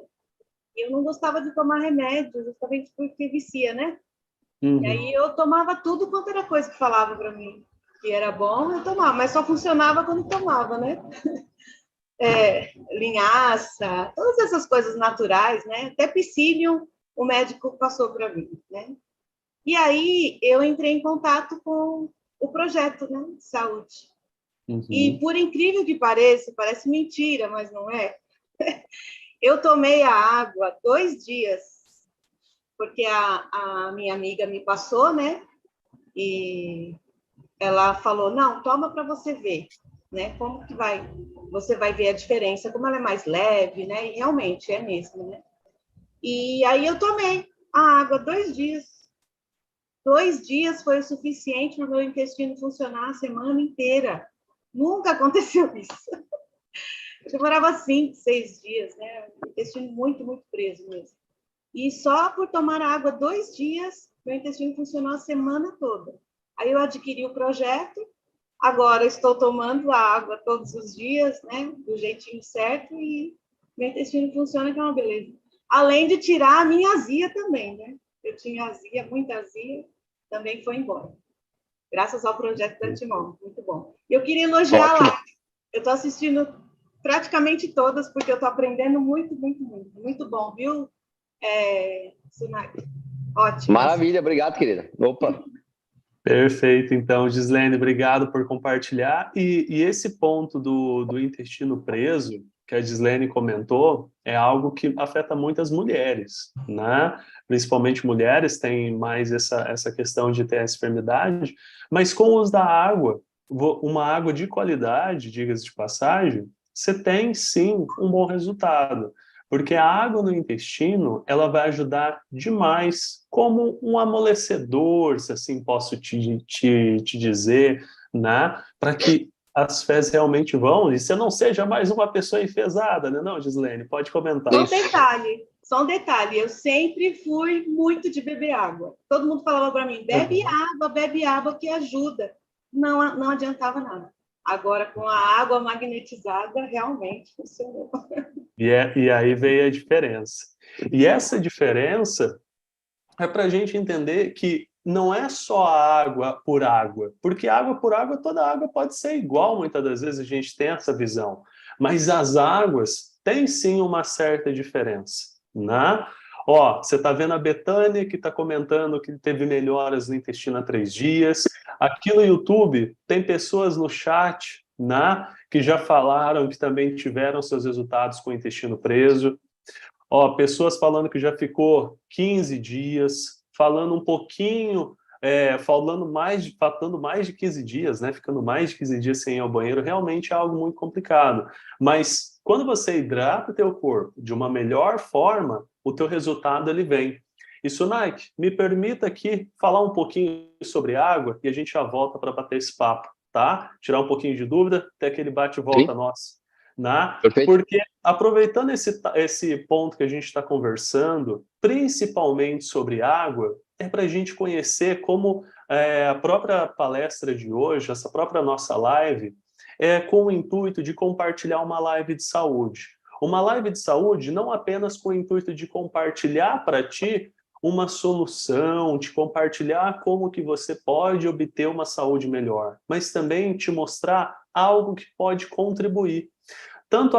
E eu não gostava de tomar remédio, justamente porque vicia, né? Uhum. E aí eu tomava tudo quanto era coisa que falava para mim que era bom, eu tomava, mas só funcionava quando tomava, né? Linhaça, todas essas coisas naturais, né? Até psyllium o médico passou para mim, né? E aí eu entrei em contato com o projeto, né, de saúde. Uhum. E por incrível que pareça, parece mentira, mas não é. Eu tomei a água 2 dias, porque a minha amiga me passou, né? E ela falou, não, toma para você ver, né? Como que vai? Você vai ver a diferença, como ela é mais leve, né? E realmente é mesmo, né? E aí eu tomei a água 2 dias. 2 dias foi o suficiente para o meu intestino funcionar a semana inteira. Nunca aconteceu isso. Eu demorava 5, 6 dias, né? O intestino muito, muito preso mesmo. E só por tomar água 2 dias, meu intestino funcionou a semana toda. Aí eu adquiri o projeto, agora estou tomando a água todos os dias, né? Do jeitinho certo e meu intestino funciona que é uma beleza. Além de tirar a minha azia também, né? Eu tinha azia, muita azia, também foi embora. Graças ao projeto da Timon, muito bom. Eu queria elogiar Ótimo. lá. Eu estou assistindo praticamente todas, porque eu estou aprendendo muito, muito, muito. Muito bom, viu, Sunai? Ótimo. Maravilha, obrigado, querida. Opa. Perfeito, então, Gislene, obrigado por compartilhar. E esse ponto do intestino preso, que a Gislene comentou, é algo que afeta muitas mulheres, né? Principalmente mulheres têm mais essa questão de ter essa enfermidade, mas com o uso da água, uma água de qualidade, diga-se de passagem, você tem sim um bom resultado. Porque a água no intestino, ela vai ajudar demais como um amolecedor, se assim posso te dizer, né? Para que as fezes realmente vão e você não seja mais uma pessoa enfesada, né? Não, Gislene, pode comentar. Só um detalhe, eu sempre fui muito de beber água. Todo mundo falava para mim, bebe água que ajuda. Não adiantava nada. Agora, com a água magnetizada, realmente funcionou. E aí veio a diferença. E essa diferença é para a gente entender que não é só a água, porque água por água, toda água pode ser igual, muitas das vezes a gente tem essa visão, mas as águas têm sim uma certa diferença, né? Ó, você está vendo a Betânia que está comentando que teve melhoras no intestino há 3 dias. Aqui no YouTube tem pessoas no chat, né, que já falaram que também tiveram seus resultados com o intestino preso. Ó, pessoas falando que já ficou 15 dias, falando um pouquinho, falando mais de 15 dias, né? Ficando mais de 15 dias sem ir ao banheiro, realmente é algo muito complicado. Mas quando você hidrata o teu corpo de uma melhor forma, o teu resultado ele vem. E Sunaik, me permita aqui falar um pouquinho sobre água e a gente já volta para bater esse papo, tá? Tirar um pouquinho de dúvida, até aquele bate-volta nosso, né? Perfeito. Porque aproveitando esse ponto que a gente está conversando, principalmente sobre água, é para a gente conhecer como a própria palestra de hoje, essa própria nossa live, é com o intuito de compartilhar uma live de saúde. Uma live de saúde não apenas com o intuito de compartilhar para ti uma solução, de compartilhar como que você pode obter uma saúde melhor, mas também te mostrar algo que pode contribuir. Tanto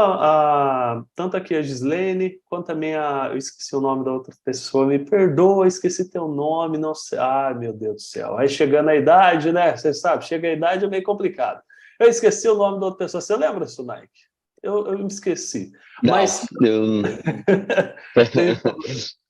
aqui a Gislene, quanto também eu esqueci o nome da outra pessoa, me perdoa, esqueci teu nome, não sei. Ai, meu Deus do céu. Aí chegando a idade, né? Você sabe, chega a idade é meio complicado. Eu esqueci o nome da outra pessoa. Você lembra, Sunaik? Eu me esqueci. Não, Mas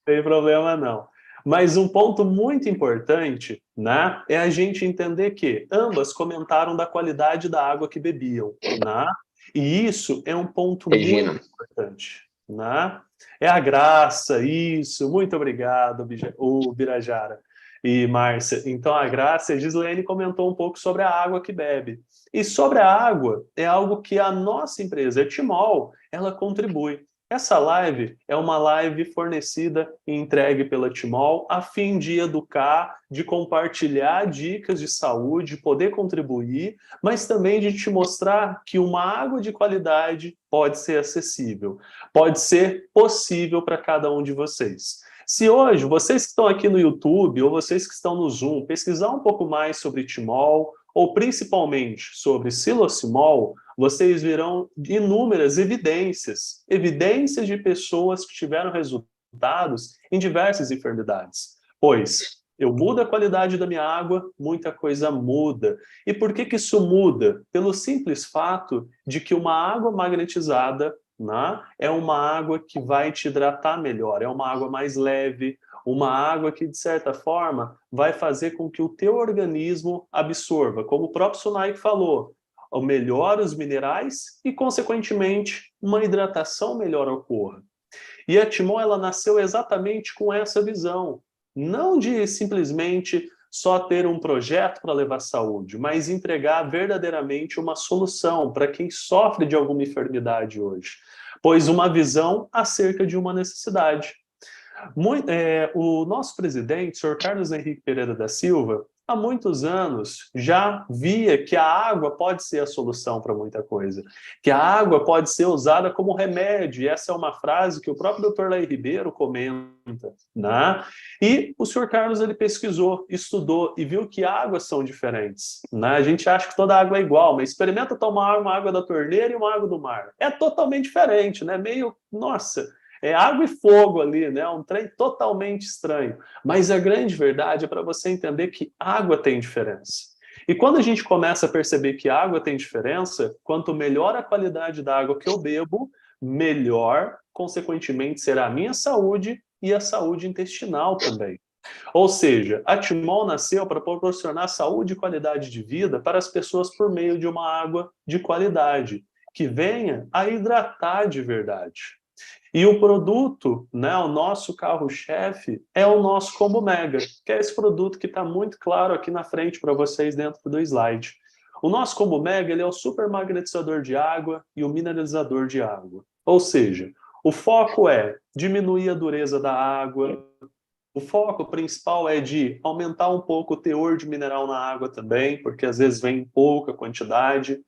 tem problema não. Mas um ponto muito importante, né, é a gente entender que ambas comentaram da qualidade da água que bebiam, né? E isso é um ponto Regina. muito importante, né? É a graça, isso. Muito obrigado, o Birajara e Márcia. Então, a Graça, a Gislene comentou um pouco sobre a água que bebe. E sobre a água, é algo que a nossa empresa, a Timol, ela contribui. Essa live é uma live fornecida e entregue pela Timol a fim de educar, de compartilhar dicas de saúde, poder contribuir, mas também de te mostrar que uma água de qualidade pode ser acessível, pode ser possível para cada um de vocês. Se hoje, vocês que estão aqui no YouTube ou vocês que estão no Zoom, pesquisar um pouco mais sobre Timol, ou principalmente sobre Silocimol, vocês verão inúmeras evidências de pessoas que tiveram resultados em diversas enfermidades. Pois eu mudo a qualidade da minha água, muita coisa muda. E por que isso muda? Pelo simples fato de que uma água magnetizada, né, é uma água que vai te hidratar melhor, é uma água mais leve, uma água que, de certa forma, vai fazer com que o teu organismo absorva, como o próprio Sunaik falou, melhor os minerais e, consequentemente, uma hidratação melhor ocorra. E a Timol, ela nasceu exatamente com essa visão, não de simplesmente só ter um projeto para levar saúde, mas entregar verdadeiramente uma solução para quem sofre de alguma enfermidade hoje, pois uma visão acerca de uma necessidade. O nosso presidente, Sr. Carlos Henrique Pereira da Silva, há muitos anos já via que a água pode ser a solução para muita coisa, que a água pode ser usada como remédio, e essa é uma frase que o próprio Dr. Laí Ribeiro comenta, né? E o Sr. Carlos, ele pesquisou, estudou e viu que águas são diferentes, né? A gente acha que toda água é igual, mas experimenta tomar uma água da torneira e uma água do mar. É totalmente diferente, né? Meio, nossa... É água e fogo ali, né? Um trem totalmente estranho. Mas a grande verdade é para você entender que água tem diferença. E quando a gente começa a perceber que água tem diferença, quanto melhor a qualidade da água que eu bebo, melhor, consequentemente, será a minha saúde e a saúde intestinal também. Ou seja, a Timol nasceu para proporcionar saúde e qualidade de vida para as pessoas por meio de uma água de qualidade, que venha a hidratar de verdade. E o produto, né, o nosso carro-chefe, é o nosso Combo Mega, que é esse produto que está muito claro aqui na frente para vocês dentro do slide. O nosso Combo Mega, ele é o super magnetizador de água e o mineralizador de água. Ou seja, o foco é diminuir a dureza da água, o foco principal é de aumentar um pouco o teor de mineral na água também, porque às vezes vem em pouca quantidade,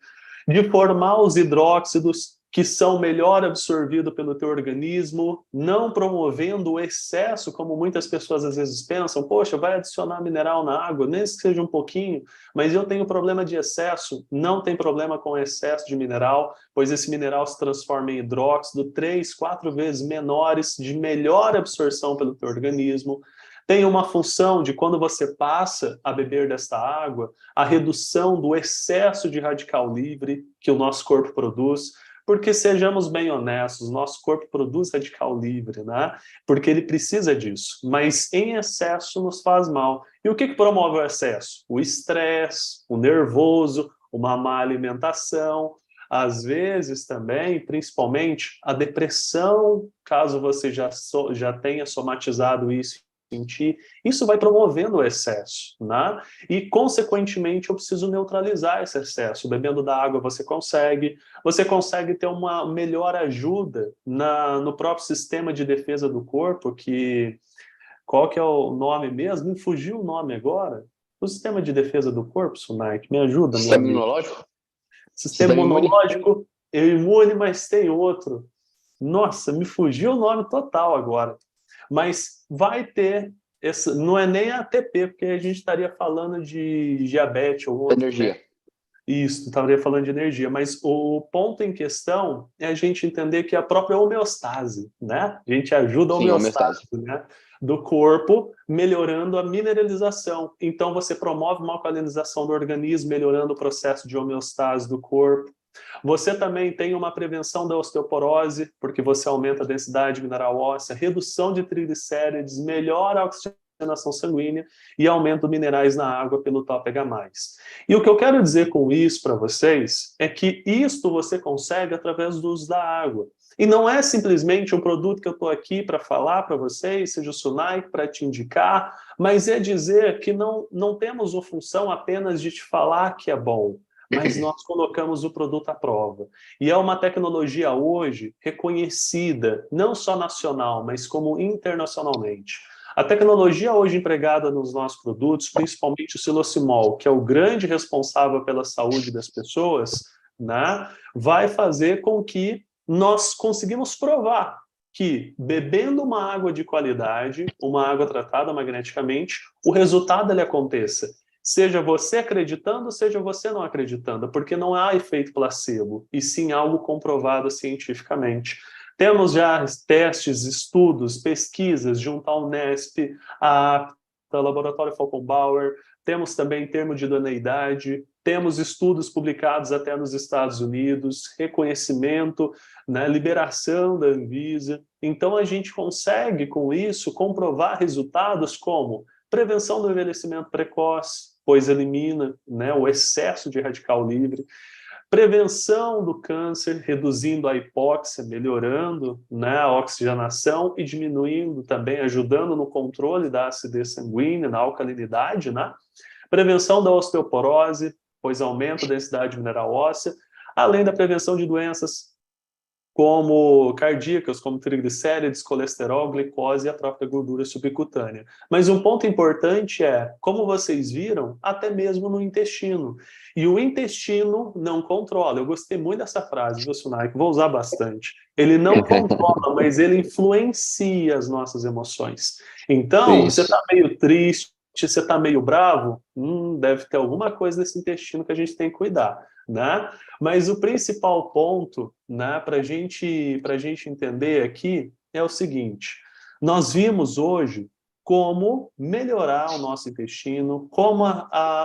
de formar os hidróxidos que são melhor absorvidos pelo teu organismo, não promovendo o excesso, como muitas pessoas às vezes pensam, poxa, vai adicionar mineral na água, nem que seja um pouquinho, mas eu tenho problema de excesso. Não tem problema com excesso de mineral, pois esse mineral se transforma em hidróxido 3, 4 vezes menores, de melhor absorção pelo teu organismo. Tem uma função de, quando você passa a beber desta água, a redução do excesso de radical livre que o nosso corpo produz, porque, sejamos bem honestos, nosso corpo produz radical livre, né? Porque ele precisa disso, mas em excesso nos faz mal. E o que promove o excesso? O estresse, o nervoso, uma má alimentação, às vezes também, principalmente, a depressão, caso você já tenha somatizado isso sentir, isso vai promovendo o excesso, né? E, consequentemente, eu preciso neutralizar esse excesso. Bebendo da água você consegue ter uma melhor ajuda no próprio sistema de defesa do corpo, que... Qual que é o nome mesmo? Me fugiu o nome agora. O sistema de defesa do corpo, Sunaik, me ajuda, meu Sistema amigo. imunológico? Sistema imunológico, é imune, mas tem outro. Nossa, me fugiu o nome total agora. Mas vai ter, não é nem ATP, porque a gente estaria falando de diabetes ou outro. Energia. Né? Isso, estaria falando de energia, mas o ponto em questão é a gente entender que a própria homeostase, né? A gente ajuda a homeostase, né? Do corpo, melhorando a mineralização. Então, você promove uma alcalinização do organismo, melhorando o processo de homeostase do corpo. Você também tem uma prevenção da osteoporose, porque você aumenta a densidade mineral óssea, redução de triglicérides, melhora a oxigenação sanguínea e aumenta os minerais na água pelo TOPH+. E o que eu quero dizer com isso para vocês é que isto você consegue através do uso da água. E não é simplesmente um produto que eu estou aqui para falar para vocês, seja o Sunaik para te indicar, mas é dizer que não temos a função apenas de te falar que é bom, mas nós colocamos o produto à prova. E é uma tecnologia hoje reconhecida, não só nacional, mas como internacionalmente. A tecnologia hoje empregada nos nossos produtos, principalmente o Psilocimol, que é o grande responsável pela saúde das pessoas, né, vai fazer com que nós conseguimos provar que, bebendo uma água de qualidade, uma água tratada magneticamente, o resultado ele aconteça. Seja você acreditando, seja você não acreditando, porque não há efeito placebo, e sim algo comprovado cientificamente. Temos já testes, estudos, pesquisas junto à Unesp, ao Laboratório Falcon-Bauer, temos também termo de idoneidade, temos estudos publicados até nos Estados Unidos, reconhecimento, né, liberação da Anvisa. Então, a gente consegue, com isso, comprovar resultados como prevenção do envelhecimento precoce, pois elimina, né, o excesso de radical livre, prevenção do câncer, reduzindo a hipóxia, melhorando, né, a oxigenação e diminuindo também, ajudando no controle da acidez sanguínea, na alcalinidade, né? Prevenção da osteoporose, pois aumenta a densidade mineral óssea, além da prevenção de doenças como cardíacas, como triglicérides, colesterol, glicose e a própria gordura subcutânea. Mas um ponto importante é, como vocês viram, até mesmo no intestino. E o intestino não controla. Eu gostei muito dessa frase, viu, Sunaik? Vou usar bastante. Ele não controla, mas ele influencia as nossas emoções. Então, você está meio triste, você está meio bravo, deve ter alguma coisa nesse intestino que a gente tem que cuidar, né? Mas o principal ponto, né, para a gente entender aqui é o seguinte: nós vimos hoje como melhorar o nosso intestino, como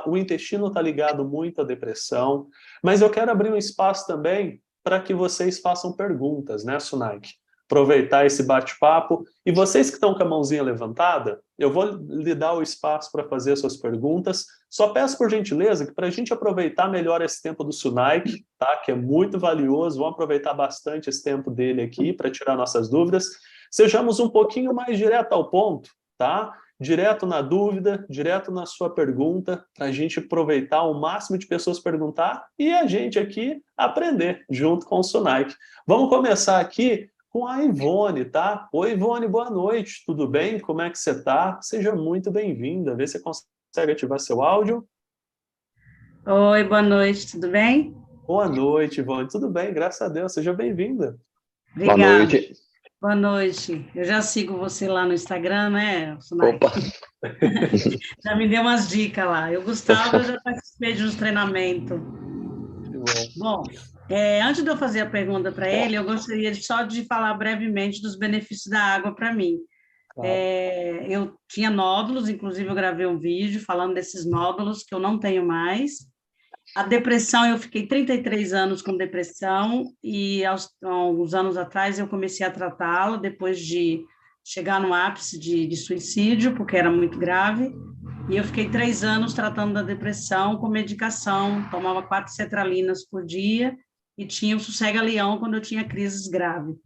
o intestino está ligado muito à depressão, mas eu quero abrir um espaço também para que vocês façam perguntas, né, Sunaik? Aproveitar esse bate-papo. E vocês que estão com a mãozinha levantada, eu vou lhe dar o espaço para fazer as suas perguntas. Só peço por gentileza que para a gente aproveitar melhor esse tempo do Sunaik, tá? Que é muito valioso, vamos aproveitar bastante esse tempo dele aqui para tirar nossas dúvidas. Sejamos um pouquinho mais direto ao ponto, tá? Direto na dúvida, direto na sua pergunta, para a gente aproveitar o máximo de pessoas perguntar e a gente aqui aprender junto com o Sunaik. Vamos começar aqui com a Ivone, tá? Oi, Ivone, boa noite, tudo bem? Como é que você tá? Seja muito bem-vinda. Vê se você consegue ativar seu áudio. Oi, boa noite, tudo bem? Boa noite, Ivone. Tudo bem, graças a Deus. Seja bem-vinda. Obrigada. Boa noite. Boa noite. Eu já sigo você lá no Instagram, né? Opa! Já me deu umas dicas lá. Eu, Gustavo, eu já participei de uns treinamentos. Bom, antes de eu fazer a pergunta para ele, eu gostaria só de falar brevemente dos benefícios da água para mim. Claro. Eu tinha nódulos, inclusive eu gravei um vídeo falando desses nódulos que eu não tenho mais. A depressão, eu fiquei 33 anos com depressão e há uns anos atrás eu comecei a tratá-la depois de chegar no ápice de suicídio, porque era muito grave. E eu fiquei 3 anos tratando da depressão com medicação, tomava 4 cetralinas por dia e tinha o sossega-leão quando eu tinha crises graves.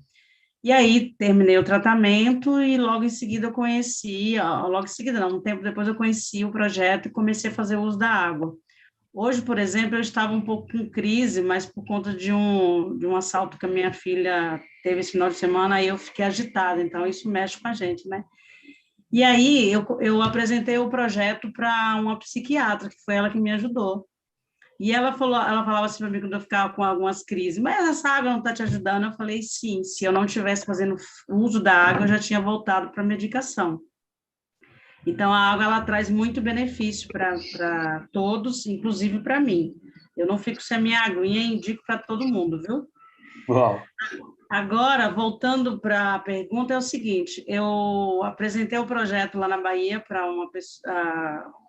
E aí terminei o tratamento e logo em seguida eu conheci, logo em seguida não, um tempo depois eu conheci o projeto e comecei a fazer uso da água. Hoje, por exemplo, eu estava um pouco em crise, mas por conta de um assalto que a minha filha teve esse final de semana, aí eu fiquei agitada, então isso mexe com a gente, né? E aí eu apresentei o projeto para uma psiquiatra, que foi ela que me ajudou. E ela falava assim para mim quando eu ficava com algumas crises, mas essa água não está te ajudando? Eu falei, sim, se eu não estivesse fazendo uso da água, eu já tinha voltado para a medicação. Então, a água, ela traz muito benefício para todos, inclusive para mim. Eu não fico sem a minha aguinha e indico para todo mundo, viu? Uau. Agora, voltando para a pergunta, é o seguinte, eu apresentei o projeto lá na Bahia para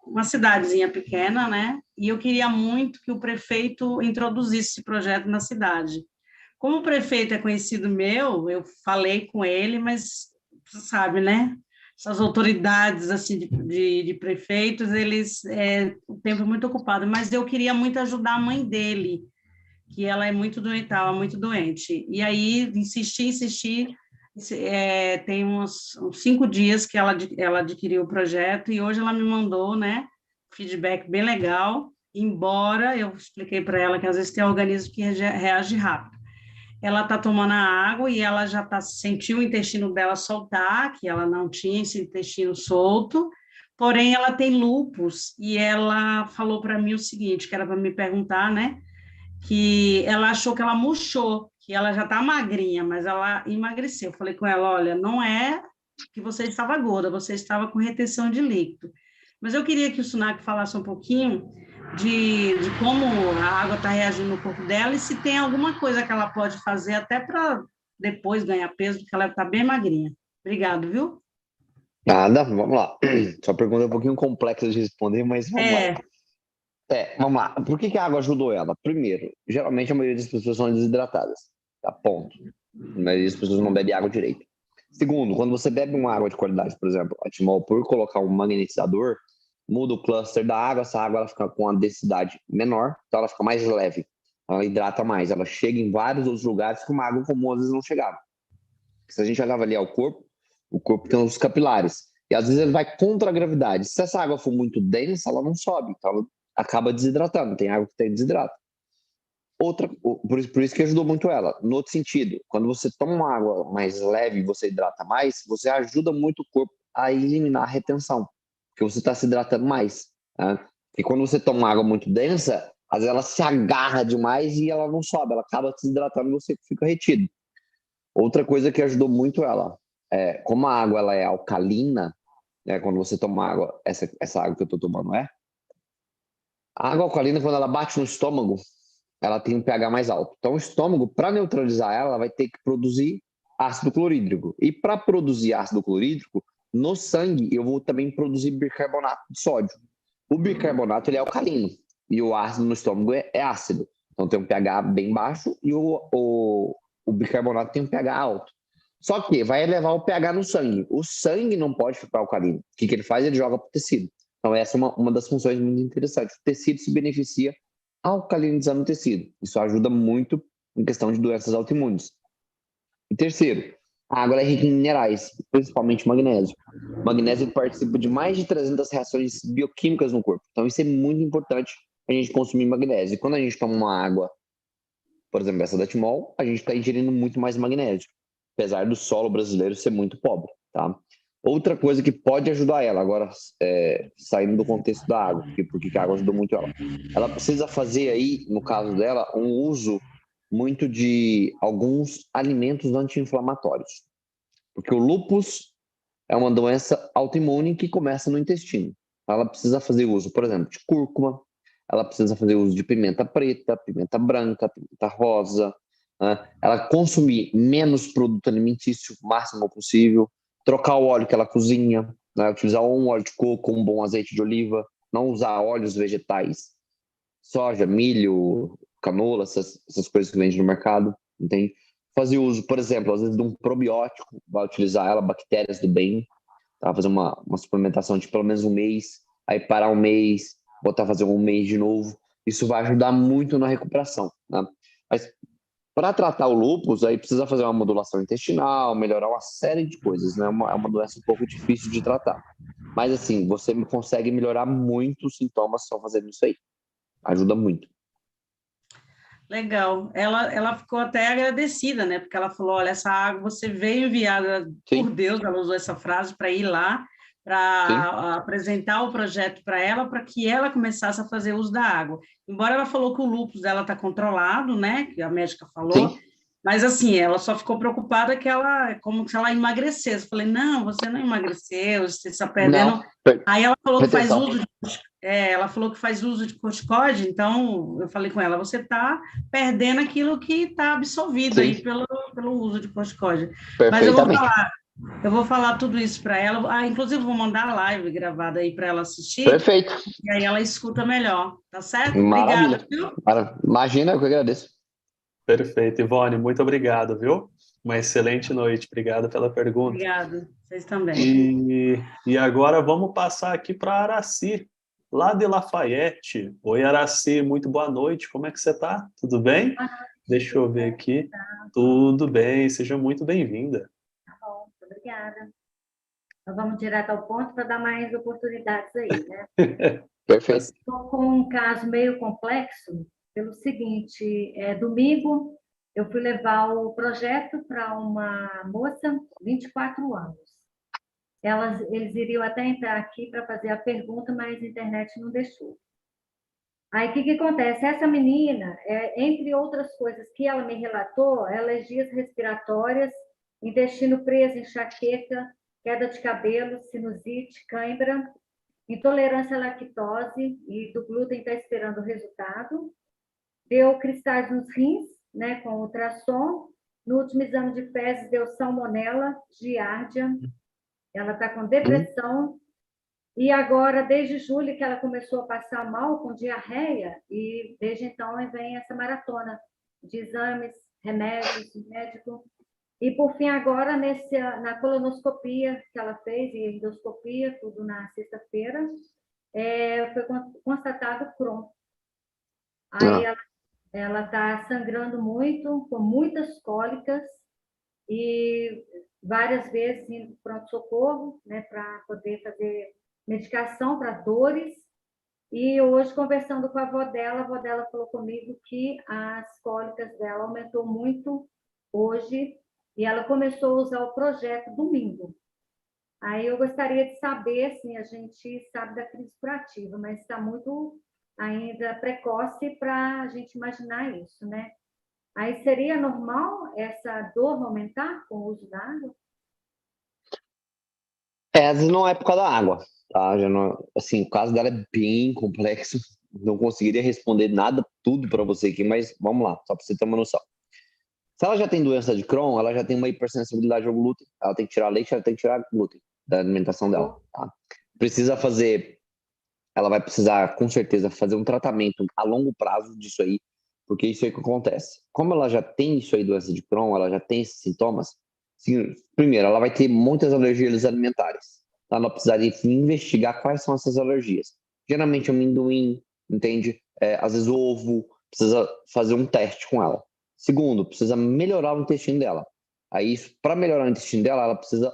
uma cidadezinha pequena, né? E eu queria muito que o prefeito introduzisse esse projeto na cidade. Como o prefeito é conhecido meu, eu falei com ele, mas você sabe, né? Essas autoridades assim de prefeitos, o tempo é muito ocupado, mas eu queria muito ajudar a mãe dele, que ela é muito doente, estava muito doente. E aí, insisti, tem uns 5 dias que ela adquiriu o projeto e hoje ela me mandou, né, feedback bem legal, embora eu expliquei para ela que às vezes tem organismo que reage rápido. Ela está tomando a água e ela já sentiu o intestino dela soltar, que ela não tinha esse intestino solto, porém ela tem lúpus e ela falou para mim o seguinte, que era para me perguntar, né, que ela achou que ela murchou, que ela já está magrinha, mas ela emagreceu. Eu falei com ela, olha, não é que você estava gorda, você estava com retenção de líquido. Mas eu queria que o Sunak falasse um pouquinho de como a água está reagindo no corpo dela e se tem alguma coisa que ela pode fazer até para depois ganhar peso, porque ela está bem magrinha. Obrigado, viu? Nada, vamos lá. Sua pergunta é um pouquinho complexa de responder, mas vamos lá. Vamos lá. Por que a água ajudou ela? Primeiro, geralmente a maioria das pessoas são desidratadas. Tá, ponto. A maioria das pessoas não bebe água direito. Segundo, quando você bebe uma água de qualidade, por exemplo, a Timol, por colocar um magnetizador, muda o cluster da água, essa água ela fica com uma densidade menor, então ela fica mais leve, ela hidrata mais, ela chega em vários outros lugares que uma água comum às vezes não chegava. Se a gente avaliar o corpo tem os capilares, e às vezes ele vai contra a gravidade. Se essa água for muito densa, ela não sobe, então ela acaba desidratando, tem água que tem desidrato. Por isso que ajudou muito ela. No outro sentido, quando você toma uma água mais leve e você hidrata mais, você ajuda muito o corpo a eliminar a retenção, porque você está se hidratando mais. Né? E quando você toma uma água muito densa, às vezes ela se agarra demais e ela não sobe, ela acaba se desidratando e você fica retido. Outra coisa que ajudou muito ela, como a água ela é alcalina, né, quando você toma água, essa água que eu estou tomando a água alcalina, quando ela bate no estômago, ela tem um pH mais alto. Então, o estômago, para neutralizar ela vai ter que produzir ácido clorídrico. E para produzir ácido clorídrico, no sangue, eu vou também produzir bicarbonato de sódio. O bicarbonato ele é alcalino e o ácido no estômago é ácido. Então, tem um pH bem baixo e o bicarbonato tem um pH alto. Só que vai elevar o pH no sangue. O sangue não pode ficar alcalino. O que ele faz? Ele joga para o tecido. Então, essa é uma das funções muito interessantes. O tecido se beneficia alcalinizando o tecido. Isso ajuda muito em questão de doenças autoimunes. E terceiro, a água é rica em minerais, principalmente magnésio. O magnésio participa de mais de 300 reações bioquímicas no corpo. Então, isso é muito importante a gente consumir magnésio. E quando a gente toma uma água, por exemplo, essa da Timol, a gente está ingerindo muito mais magnésio, apesar do solo brasileiro ser muito pobre, tá? Outra coisa que pode ajudar ela, agora saindo do contexto da água, porque a água ajudou muito ela. Ela precisa fazer aí, no caso dela, um uso muito de alguns alimentos anti-inflamatórios. Porque o lúpus é uma doença autoimune que começa no intestino. Ela precisa fazer uso, por exemplo, de cúrcuma, ela precisa fazer uso de pimenta preta, pimenta branca, pimenta rosa, né? Ela consumir menos produto alimentício o máximo possível, trocar o óleo que ela cozinha, né? Utilizar um óleo de coco, um bom azeite de oliva, não usar óleos vegetais, soja, milho, canola, essas coisas que vendem no mercado, entende? Fazer uso, por exemplo, às vezes de um probiótico, vai utilizar ela, bactérias do bem, tá? Fazer uma suplementação de pelo menos um mês, aí parar um mês, voltar a fazer um mês de novo, isso vai ajudar muito na recuperação, né? Mas Para tratar o lúpus, aí precisa fazer uma modulação intestinal, melhorar uma série de coisas, né? É uma doença um pouco difícil de tratar. Mas, assim, você consegue melhorar muito os sintomas só fazendo isso aí. Ajuda muito. Legal. Ela ficou até agradecida, né? Porque ela falou: olha, essa água você veio enviada por Sim, Deus, ela usou essa frase para ir lá, sim, para apresentar o projeto para ela, para que ela começasse a fazer uso da água. Embora ela falou que o lúpus dela está controlado, né? Que a médica falou, sim. mas assim, ela só ficou preocupada que ela, como se ela emagrecesse. Eu falei: não, você não emagreceu, você está perdendo. Não, Aí ela falou que faz retenção. uso ela falou que faz uso de corticóide, então eu falei com ela: você está perdendo aquilo que está absorvido Sim, aí pelo uso de corticóide. Mas perfeitamente. eu vou falar tudo isso para ela. Ah, inclusive, vou mandar a live gravada aí para ela assistir, Perfeito. e aí ela escuta melhor, tá certo? Maravilha. Obrigada, viu? Imagina, eu que agradeço. Perfeito, Ivone, muito obrigado, viu? Uma excelente noite, obrigado pela pergunta. Obrigada, vocês também. E agora vamos passar aqui para Araci, lá de Lafayette. Oi, Araci, muito boa noite, como é que você está? Tudo bem? Deixa eu ver aqui. Tudo bem, seja muito bem-vinda. Tá bom, muito obrigada. Nós vamos direto ao ponto para dar mais oportunidades aí, né? Perfeito. Estou com um caso meio complexo, pelo seguinte, domingo eu fui levar o projeto para uma moça, 24 anos. Eles iriam até entrar aqui para fazer a pergunta, mas a internet não deixou. Aí, o que acontece? Essa menina, entre outras coisas que ela me relatou, alergias respiratórias, intestino preso, enxaqueca, queda de cabelo, sinusite, cãibra, intolerância à lactose e do glúten está esperando o resultado. Deu cristais nos rins, né, com ultrassom. No último exame de fezes deu salmonela, giardia. Ela está com depressão. E agora, desde julho, que ela começou a passar mal com diarreia, e desde então vem essa maratona de exames, remédios, médico. E, por fim, agora, na colonoscopia que ela fez, e endoscopia, tudo na sexta-feira, foi constatado Crohn. Aí ela está sangrando muito, com muitas cólicas, e várias vezes indo para pronto-socorro, né, para poder fazer medicação para dores. E hoje, conversando com a avó dela falou comigo que as cólicas dela aumentou muito hoje, e ela começou a usar o projeto domingo. Aí eu gostaria de saber, assim, a gente sabe da crise curativa, mas está muito ainda precoce para a gente imaginar isso, né? Aí seria normal essa dor aumentar com o uso da água? Às vezes não é por causa da água, tá? Já não, assim, o caso dela é bem complexo. Não conseguiria responder nada, tudo para você aqui, mas vamos lá, só para você ter uma noção. Se ela já tem doença de Crohn, ela já tem uma hipersensibilidade ao glúten. Ela tem que tirar leite, ela tem que tirar glúten da alimentação dela, tá? Ela vai precisar, com certeza, fazer um tratamento a longo prazo disso aí, porque isso aí que acontece. Como ela já tem isso aí, doença de Crohn, ela já tem esses sintomas, primeiro, ela vai ter muitas alergias alimentares. Tá? Ela precisaria investigar quais são essas alergias. Geralmente amendoim, entende? Às vezes ovo, precisa fazer um teste com ela. Segundo, precisa melhorar o intestino dela. Aí, para melhorar o intestino dela, ela precisa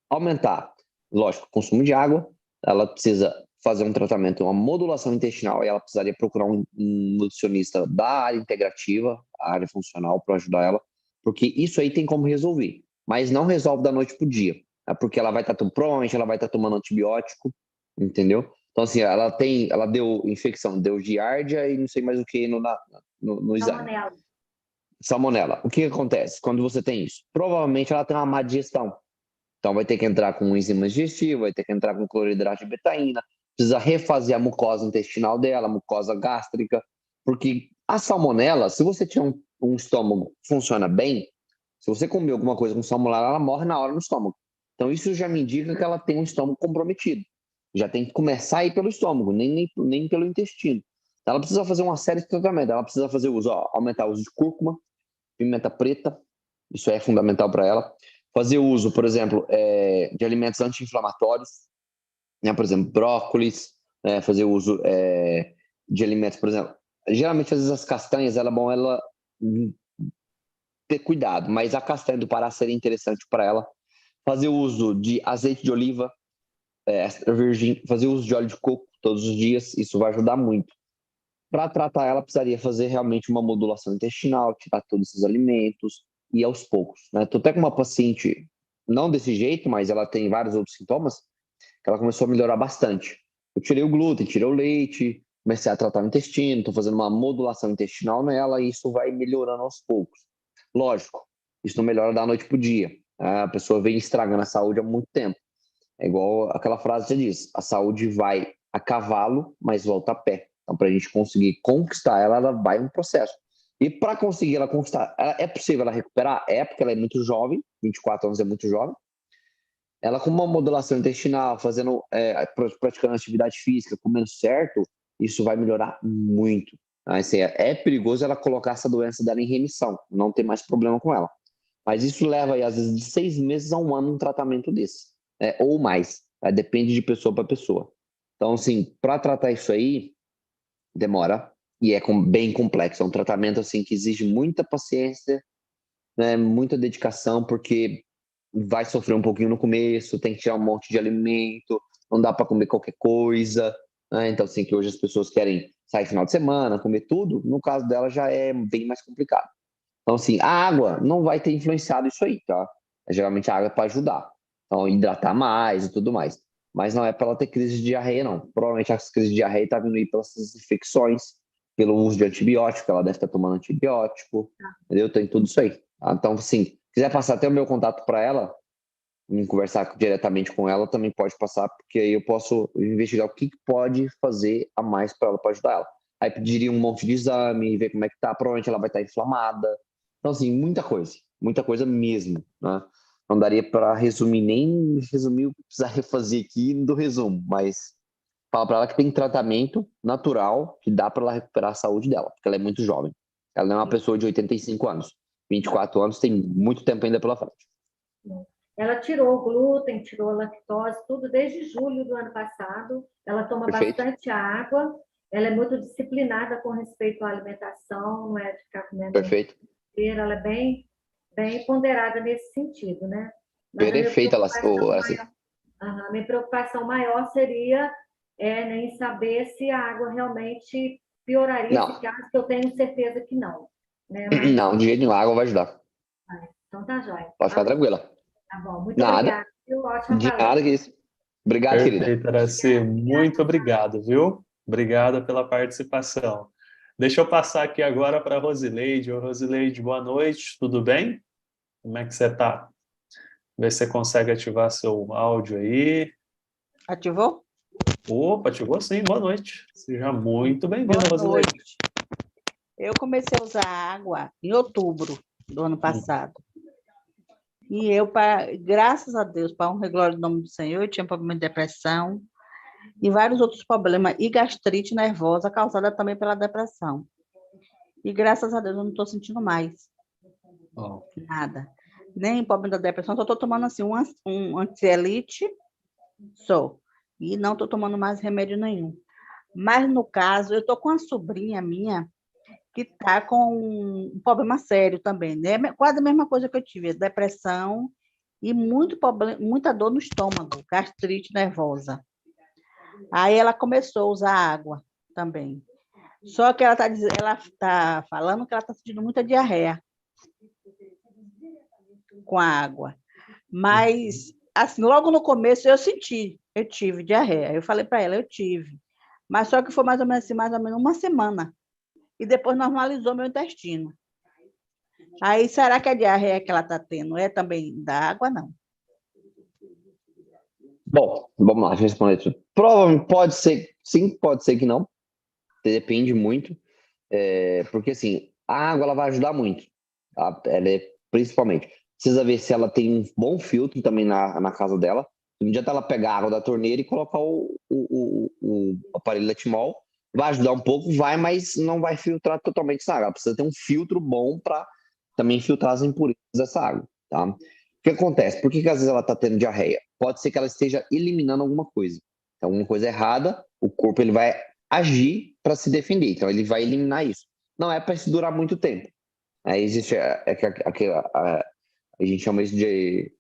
aumentar, lógico, o consumo de água, ela precisa fazer um tratamento, uma modulação intestinal, e ela precisaria procurar um nutricionista da área integrativa, a área funcional, para ajudar ela, porque isso aí tem como resolver, mas não resolve da noite para o dia, porque ela vai estar provavelmente ela vai estar tomando antibiótico, entendeu? Então, assim, ela deu infecção, deu giardia e não sei mais o que no exame. Salmonela. O que acontece quando você tem isso? Provavelmente ela tem uma má digestão. Então vai ter que entrar com enzimas digestivas, vai ter que entrar com cloridrato de betaína, precisa refazer a mucosa intestinal dela, a mucosa gástrica, porque a salmonela, se você tiver um estômago que funciona bem, se você comer alguma coisa com salmonela, ela morre na hora no estômago. Então isso já me indica que ela tem um estômago comprometido. Já tem que começar a ir pelo estômago, nem pelo intestino. Então, ela precisa fazer uma série de tratamentos. Ela precisa fazer aumentar o uso de cúrcuma, pimenta preta, isso é fundamental para ela. Fazer uso, por exemplo, de alimentos anti-inflamatórios, né? Por exemplo, brócolis, fazer uso de alimentos, por exemplo, geralmente às vezes as castanhas, ela é bom ela ter cuidado, mas a castanha do Pará seria interessante para ela. Fazer uso de azeite de oliva extra virgem, fazer uso de óleo de coco todos os dias, isso vai ajudar muito. Para tratar ela, precisaria fazer realmente uma modulação intestinal, tirar todos esses alimentos e aos poucos, né? Tô até com uma paciente, não desse jeito, mas ela tem vários outros sintomas, que ela começou a melhorar bastante. Eu tirei o glúten, tirei o leite, comecei a tratar o intestino, estou fazendo uma modulação intestinal nela e isso vai melhorando aos poucos. Lógico, isso não melhora da noite para o dia. A pessoa vem estragando a saúde há muito tempo. É igual aquela frase que você diz, a saúde vai a cavalo, mas volta a pé. Então, para a gente conseguir conquistar ela, ela vai um processo. E para conseguir ela conquistar, é possível ela recuperar? É, porque ela é muito jovem, 24 anos é muito jovem. Ela com uma modulação intestinal, praticando atividade física, comendo certo, isso vai melhorar muito. Assim, é perigoso ela colocar essa doença dela em remissão, não ter mais problema com ela. Mas isso leva, aí, às vezes, de 6 meses a 1 ano um tratamento desse, ou mais. Depende de pessoa para pessoa. Então, assim, para tratar isso aí, demora e é bem complexo. É um tratamento assim, que exige muita paciência, né, muita dedicação, porque vai sofrer um pouquinho no começo, tem que tirar um monte de alimento, não dá para comer qualquer coisa, né? Então, assim, que hoje as pessoas querem sair final de semana, comer tudo, no caso dela já é bem mais complicado. Então, assim, a água não vai ter influenciado isso aí, tá? Geralmente a água é para ajudar. Então, hidratar mais e tudo mais. Mas não é para ela ter crise de diarreia, não. Provavelmente as crises de diarreia tá vindo aí pelas infecções, pelo uso de antibiótico, ela deve estar tomando antibiótico, entendeu? Tem tudo isso aí. Tá? Então, assim, quiser passar até o meu contato para ela, conversar diretamente com ela, também pode passar, porque aí eu posso investigar o que pode fazer a mais para ela, para ajudar ela. Aí pediria um monte de exame, ver como é que tá, provavelmente ela vai estar inflamada. Então, assim, muita coisa mesmo, né? Não daria para resumir, nem resumir o que precisaria fazer aqui do resumo, mas fala para ela que tem tratamento natural que dá para ela recuperar a saúde dela, porque ela é muito jovem. Ela não é uma pessoa de 85 anos. 24 anos tem muito tempo ainda pela frente. Ela tirou o glúten, tirou a lactose, tudo desde julho do ano passado. Ela toma bastante água. Ela é muito disciplinada com respeito à alimentação, não é de ficar comendo Perfeito. inteira. Ela é bem ponderada nesse sentido, né? Mas Perfeita ela assim. A minha preocupação maior seria em saber se a água realmente pioraria esse caso, que eu tenho certeza que não. Né? Mas... Não, de jeito nenhum, a água vai ajudar. Então tá jóia. Pode ficar tranquila. Tá bom, muito obrigada. De nada que isso. Obrigado, querida. Perfeito, Araci. Muito obrigado, viu? Obrigada pela participação. Deixa eu passar aqui agora para a Rosileide. Ô, Rosileide, boa noite, tudo bem? Como é que você está? Vê se você consegue ativar seu áudio aí. Ativou? Opa, ativou sim, boa noite. Seja muito bem-vinda, Rosileide. Eu comecei a usar água em outubro do ano passado. E eu, graças a Deus, para honra e glória do nome do Senhor, eu tinha problema de depressão e vários outros problemas, e gastrite nervosa causada também pela depressão. E graças a Deus eu não estou sentindo mais nada. Nem problema da depressão, só estou tomando assim um antielite só. E não estou tomando mais remédio nenhum. Mas no caso, eu estou com uma sobrinha minha que está com um problema sério também, né? Quase a mesma coisa que eu tive, depressão e muita dor no estômago, gastrite nervosa. Aí ela começou a usar água também. Só que ela está falando que ela está sentindo muita diarreia com a água. Mas, assim, logo no começo eu tive diarreia. Eu falei para ela, eu tive. Mas só que foi mais ou menos uma semana. E depois normalizou meu intestino. Aí, será que a diarreia que ela está tendo é também da água? Não. Bom, vamos lá, responder isso. Provavelmente pode ser, sim, pode ser que não. Depende muito. Porque, assim, a água ela vai ajudar muito. Tá? Ela principalmente. Precisa ver se ela tem um bom filtro também na casa dela. Não adianta ela pegar a água da torneira e colocar o aparelho Etimol. Vai ajudar um pouco, mas não vai filtrar totalmente essa água. Ela precisa ter um filtro bom para também filtrar as impurezas dessa água. Tá? O que acontece? Por que às vezes ela está tendo diarreia? Pode ser que ela esteja eliminando alguma coisa. Então, alguma coisa errada, o corpo ele vai agir para se defender. Então, ele vai eliminar isso. Não é para isso durar muito tempo. Aí existe a gente chama isso de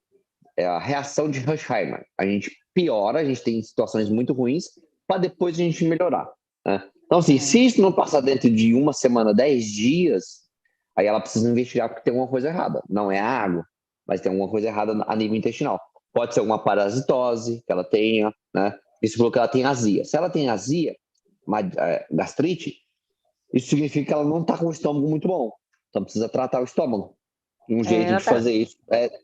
a reação de Hersheimer. A gente piora, a gente tem situações muito ruins, para depois a gente melhorar, né? Então, assim, se isso não passar dentro de uma semana, 10 dias, aí ela precisa investigar porque tem alguma coisa errada. Não é a água, mas tem alguma coisa errada a nível intestinal. Pode ser alguma parasitose que ela tenha, né? Isso falou que ela tem azia. Se ela tem azia, gastrite, isso significa que ela não está com o estômago muito bom. Então precisa tratar o estômago. Um jeito de fazer isso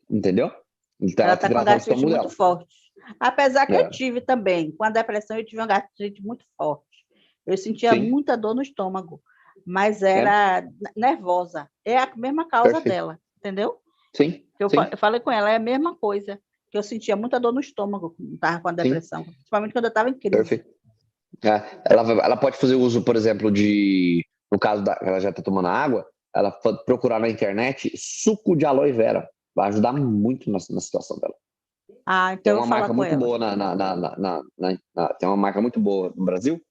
entendeu? Então Ela está com gastrite muito forte. Apesar que eu É. tive também, com a depressão, eu tive uma gastrite muito forte. Eu sentia Sim. muita dor no estômago, mas era nervosa. É a mesma causa Perfeito. dela, entendeu? Sim. Eu Sim. falei com ela, é a mesma coisa, que eu sentia muita dor no estômago quando estava com a depressão, principalmente quando eu estava em crise. Perfeito. Ela pode fazer uso, por exemplo, no caso ela já está tomando água, ela pode procurar na internet suco de aloe vera. Vai ajudar muito na situação dela. Então tem uma marca muito boa tem uma marca muito boa no Brasil,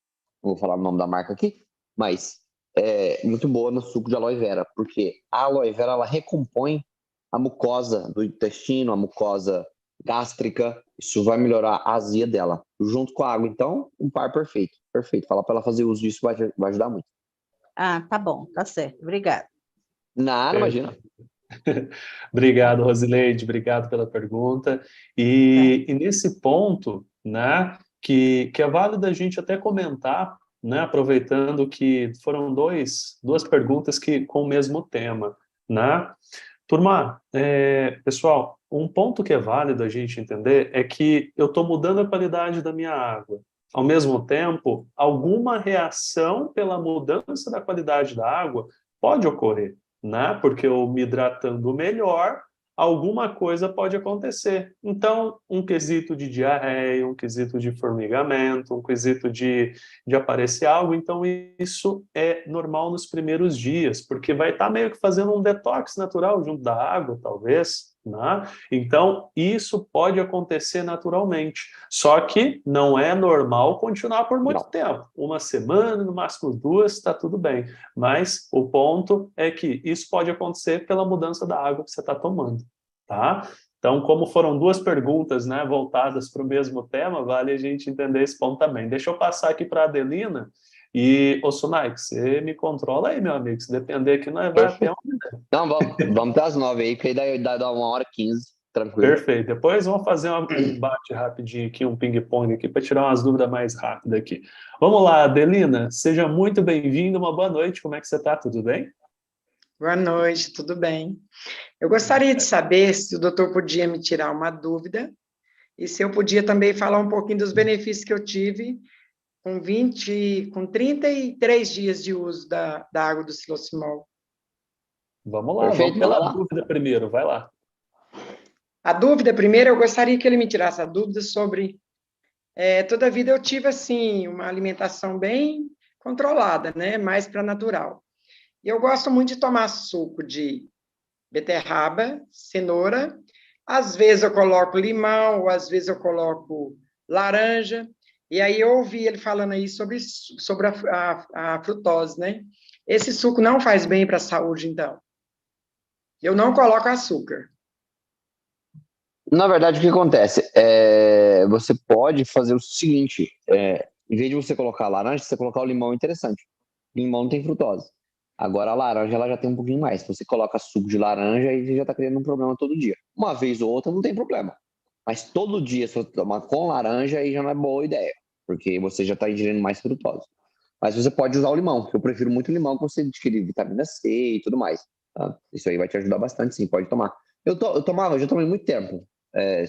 não vou falar o nome da marca aqui, mas é muito boa no suco de aloe vera, porque a aloe vera ela recompõe a mucosa do intestino, a mucosa gástrica, isso vai melhorar a azia dela, junto com a água. Então, um par perfeito. Fala para ela fazer uso disso, vai ajudar muito. Tá bom, tá certo. Obrigada. Nada, imagina. Obrigado, Rosileide, obrigado pela pergunta. E nesse ponto, né, que é válido a gente até comentar, né, aproveitando que foram duas perguntas com o mesmo tema, né? Turma, pessoal, um ponto que é válido a gente entender é que eu estou mudando a qualidade da minha água. Ao mesmo tempo, alguma reação pela mudança da qualidade da água pode ocorrer, né? Porque eu me hidratando melhor, alguma coisa pode acontecer. Então, um quesito de diarreia, um quesito de formigamento, um quesito de aparecer algo, então isso é normal nos primeiros dias, porque vai estar meio que fazendo um detox natural junto da água, talvez, né? Então, isso pode acontecer naturalmente. Só que não é normal continuar por muito tempo. Uma semana, no máximo 2, está tudo bem. Mas o ponto é que isso pode acontecer pela mudança da água que você está tomando, tá? Então, como foram duas perguntas, né, voltadas para o mesmo tema, vale a gente entender esse ponto também. Deixa eu passar aqui para a Adelina. E, Sunaik, você me controla aí, meu amigo. Se depender aqui, nós vai até onde der. Não, vamos até as 9 aí, que aí dá 1h15, tranquilo. Perfeito. Depois vamos fazer um bate rapidinho aqui, um ping-pong aqui, para tirar umas dúvidas mais rápidas aqui. Vamos lá, Adelina, seja muito bem-vinda, uma boa noite. Como é que você está? Tudo bem? Boa noite, tudo bem? Eu gostaria de saber se o doutor podia me tirar uma dúvida e se eu podia também falar um pouquinho dos benefícios que eu tive com 33 dias de uso da água do Silocimol. Vamos lá, Perfeito, vamos pela dúvida primeiro, vai lá. A dúvida primeiro, eu gostaria que ele me tirasse a dúvida sobre... toda a vida eu tive, assim, uma alimentação bem controlada, né? Mais para natural. E eu gosto muito de tomar suco de beterraba, cenoura, às vezes eu coloco limão, ou às vezes eu coloco laranja, e aí eu ouvi ele falando aí sobre a frutose, né? Esse suco não faz bem para a saúde, então. Eu não coloco açúcar. Na verdade, o que acontece? Você pode fazer o seguinte, em vez de você colocar laranja, você colocar o limão, é interessante. Limão não tem frutose. Agora a laranja ela já tem um pouquinho mais. Se você coloca suco de laranja, aí você já está criando um problema todo dia. Uma vez ou outra não tem problema. Mas todo dia, se você tomar com laranja, aí já não é boa ideia. Porque você já está ingerindo mais frutose. Mas você pode usar o limão, que eu prefiro muito o limão, que você adquire vitamina C e tudo mais. Tá? Isso aí vai te ajudar bastante, sim, pode tomar. Eu já tomei muito tempo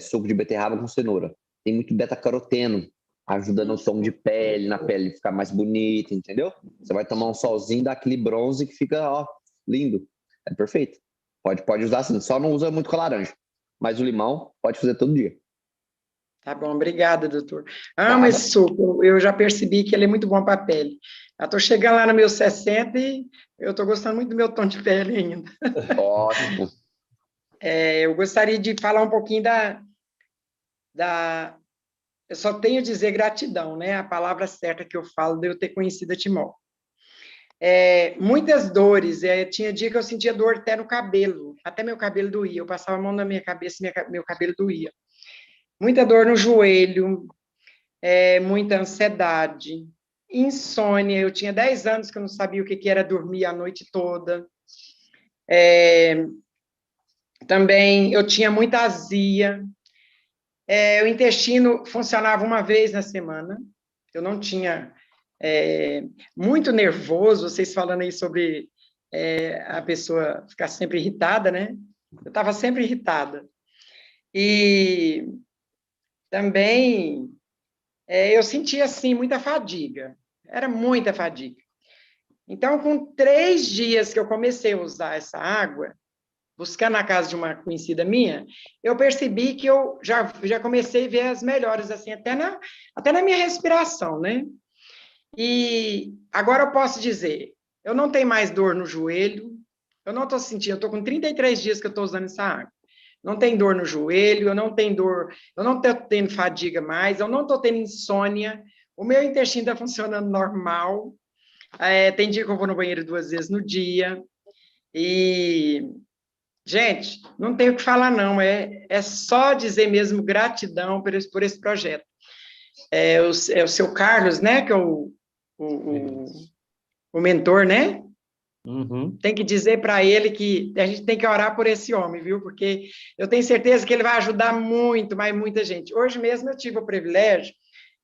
suco de beterraba com cenoura. Tem muito beta-caroteno, ajuda no tom de pele, na pele ficar mais bonita, entendeu? Você vai tomar um solzinho, dá aquele bronze que fica, ó, lindo. É perfeito. Pode usar assim, só não usa muito com a laranja. Mas o limão, pode fazer todo dia. Tá bom, obrigada, doutor. Amo esse suco, eu já percebi que ele é muito bom para a pele. Eu tô chegando lá no meu 60 e eu tô gostando muito do meu tom de pele ainda. Ótimo. Eu gostaria de falar um pouquinho eu só tenho a dizer gratidão, né? A palavra certa que eu falo de eu ter conhecido a Timó. Muitas dores, tinha dia que eu sentia dor até no cabelo, até meu cabelo doía, eu passava a mão na minha cabeça e meu cabelo doía. Muita dor no joelho, muita ansiedade, insônia, eu tinha 10 anos que eu não sabia o que era dormir a noite toda. Também eu tinha muita azia, o intestino funcionava uma vez na semana, eu não tinha... muito nervoso, vocês falando aí sobre a pessoa ficar sempre irritada, né? Eu estava sempre irritada. E também eu sentia, assim, muita fadiga, era muita fadiga. Então, com 3 dias que eu comecei a usar essa água, buscar na casa de uma conhecida minha, eu percebi que eu já comecei a ver as melhoras, assim, até na minha respiração, né? E agora eu posso dizer, eu não tenho mais dor no joelho, eu não estou sentindo, eu estou com 33 dias que eu estou usando essa água. Não tem dor no joelho, eu não tenho dor, eu não estou tendo fadiga mais, eu não estou tendo insônia, o meu intestino está funcionando normal, tem dia que eu vou no banheiro 2 vezes no dia, e, gente, não tenho o que falar não, é só dizer mesmo gratidão por esse projeto. O seu Carlos, né, que é o mentor, né? Uhum. Tem que dizer para ele que a gente tem que orar por esse homem, viu? Porque eu tenho certeza que ele vai ajudar muito, mas muita gente. Hoje mesmo eu tive o privilégio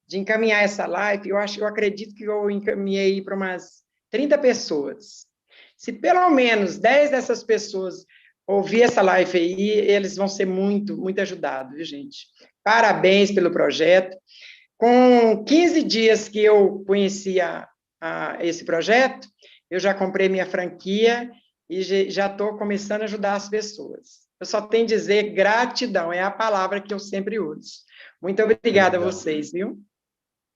de encaminhar essa live, eu acredito que eu encaminhei para umas 30 pessoas. Se pelo menos 10 dessas pessoas ouvir essa live aí, eles vão ser muito, muito ajudados, viu, gente? Parabéns pelo projeto. Com 15 dias que eu conhecia esse projeto, eu já comprei minha franquia e já estou começando a ajudar as pessoas. Eu só tenho a dizer gratidão, é a palavra que eu sempre uso. Muito obrigada a vocês, viu?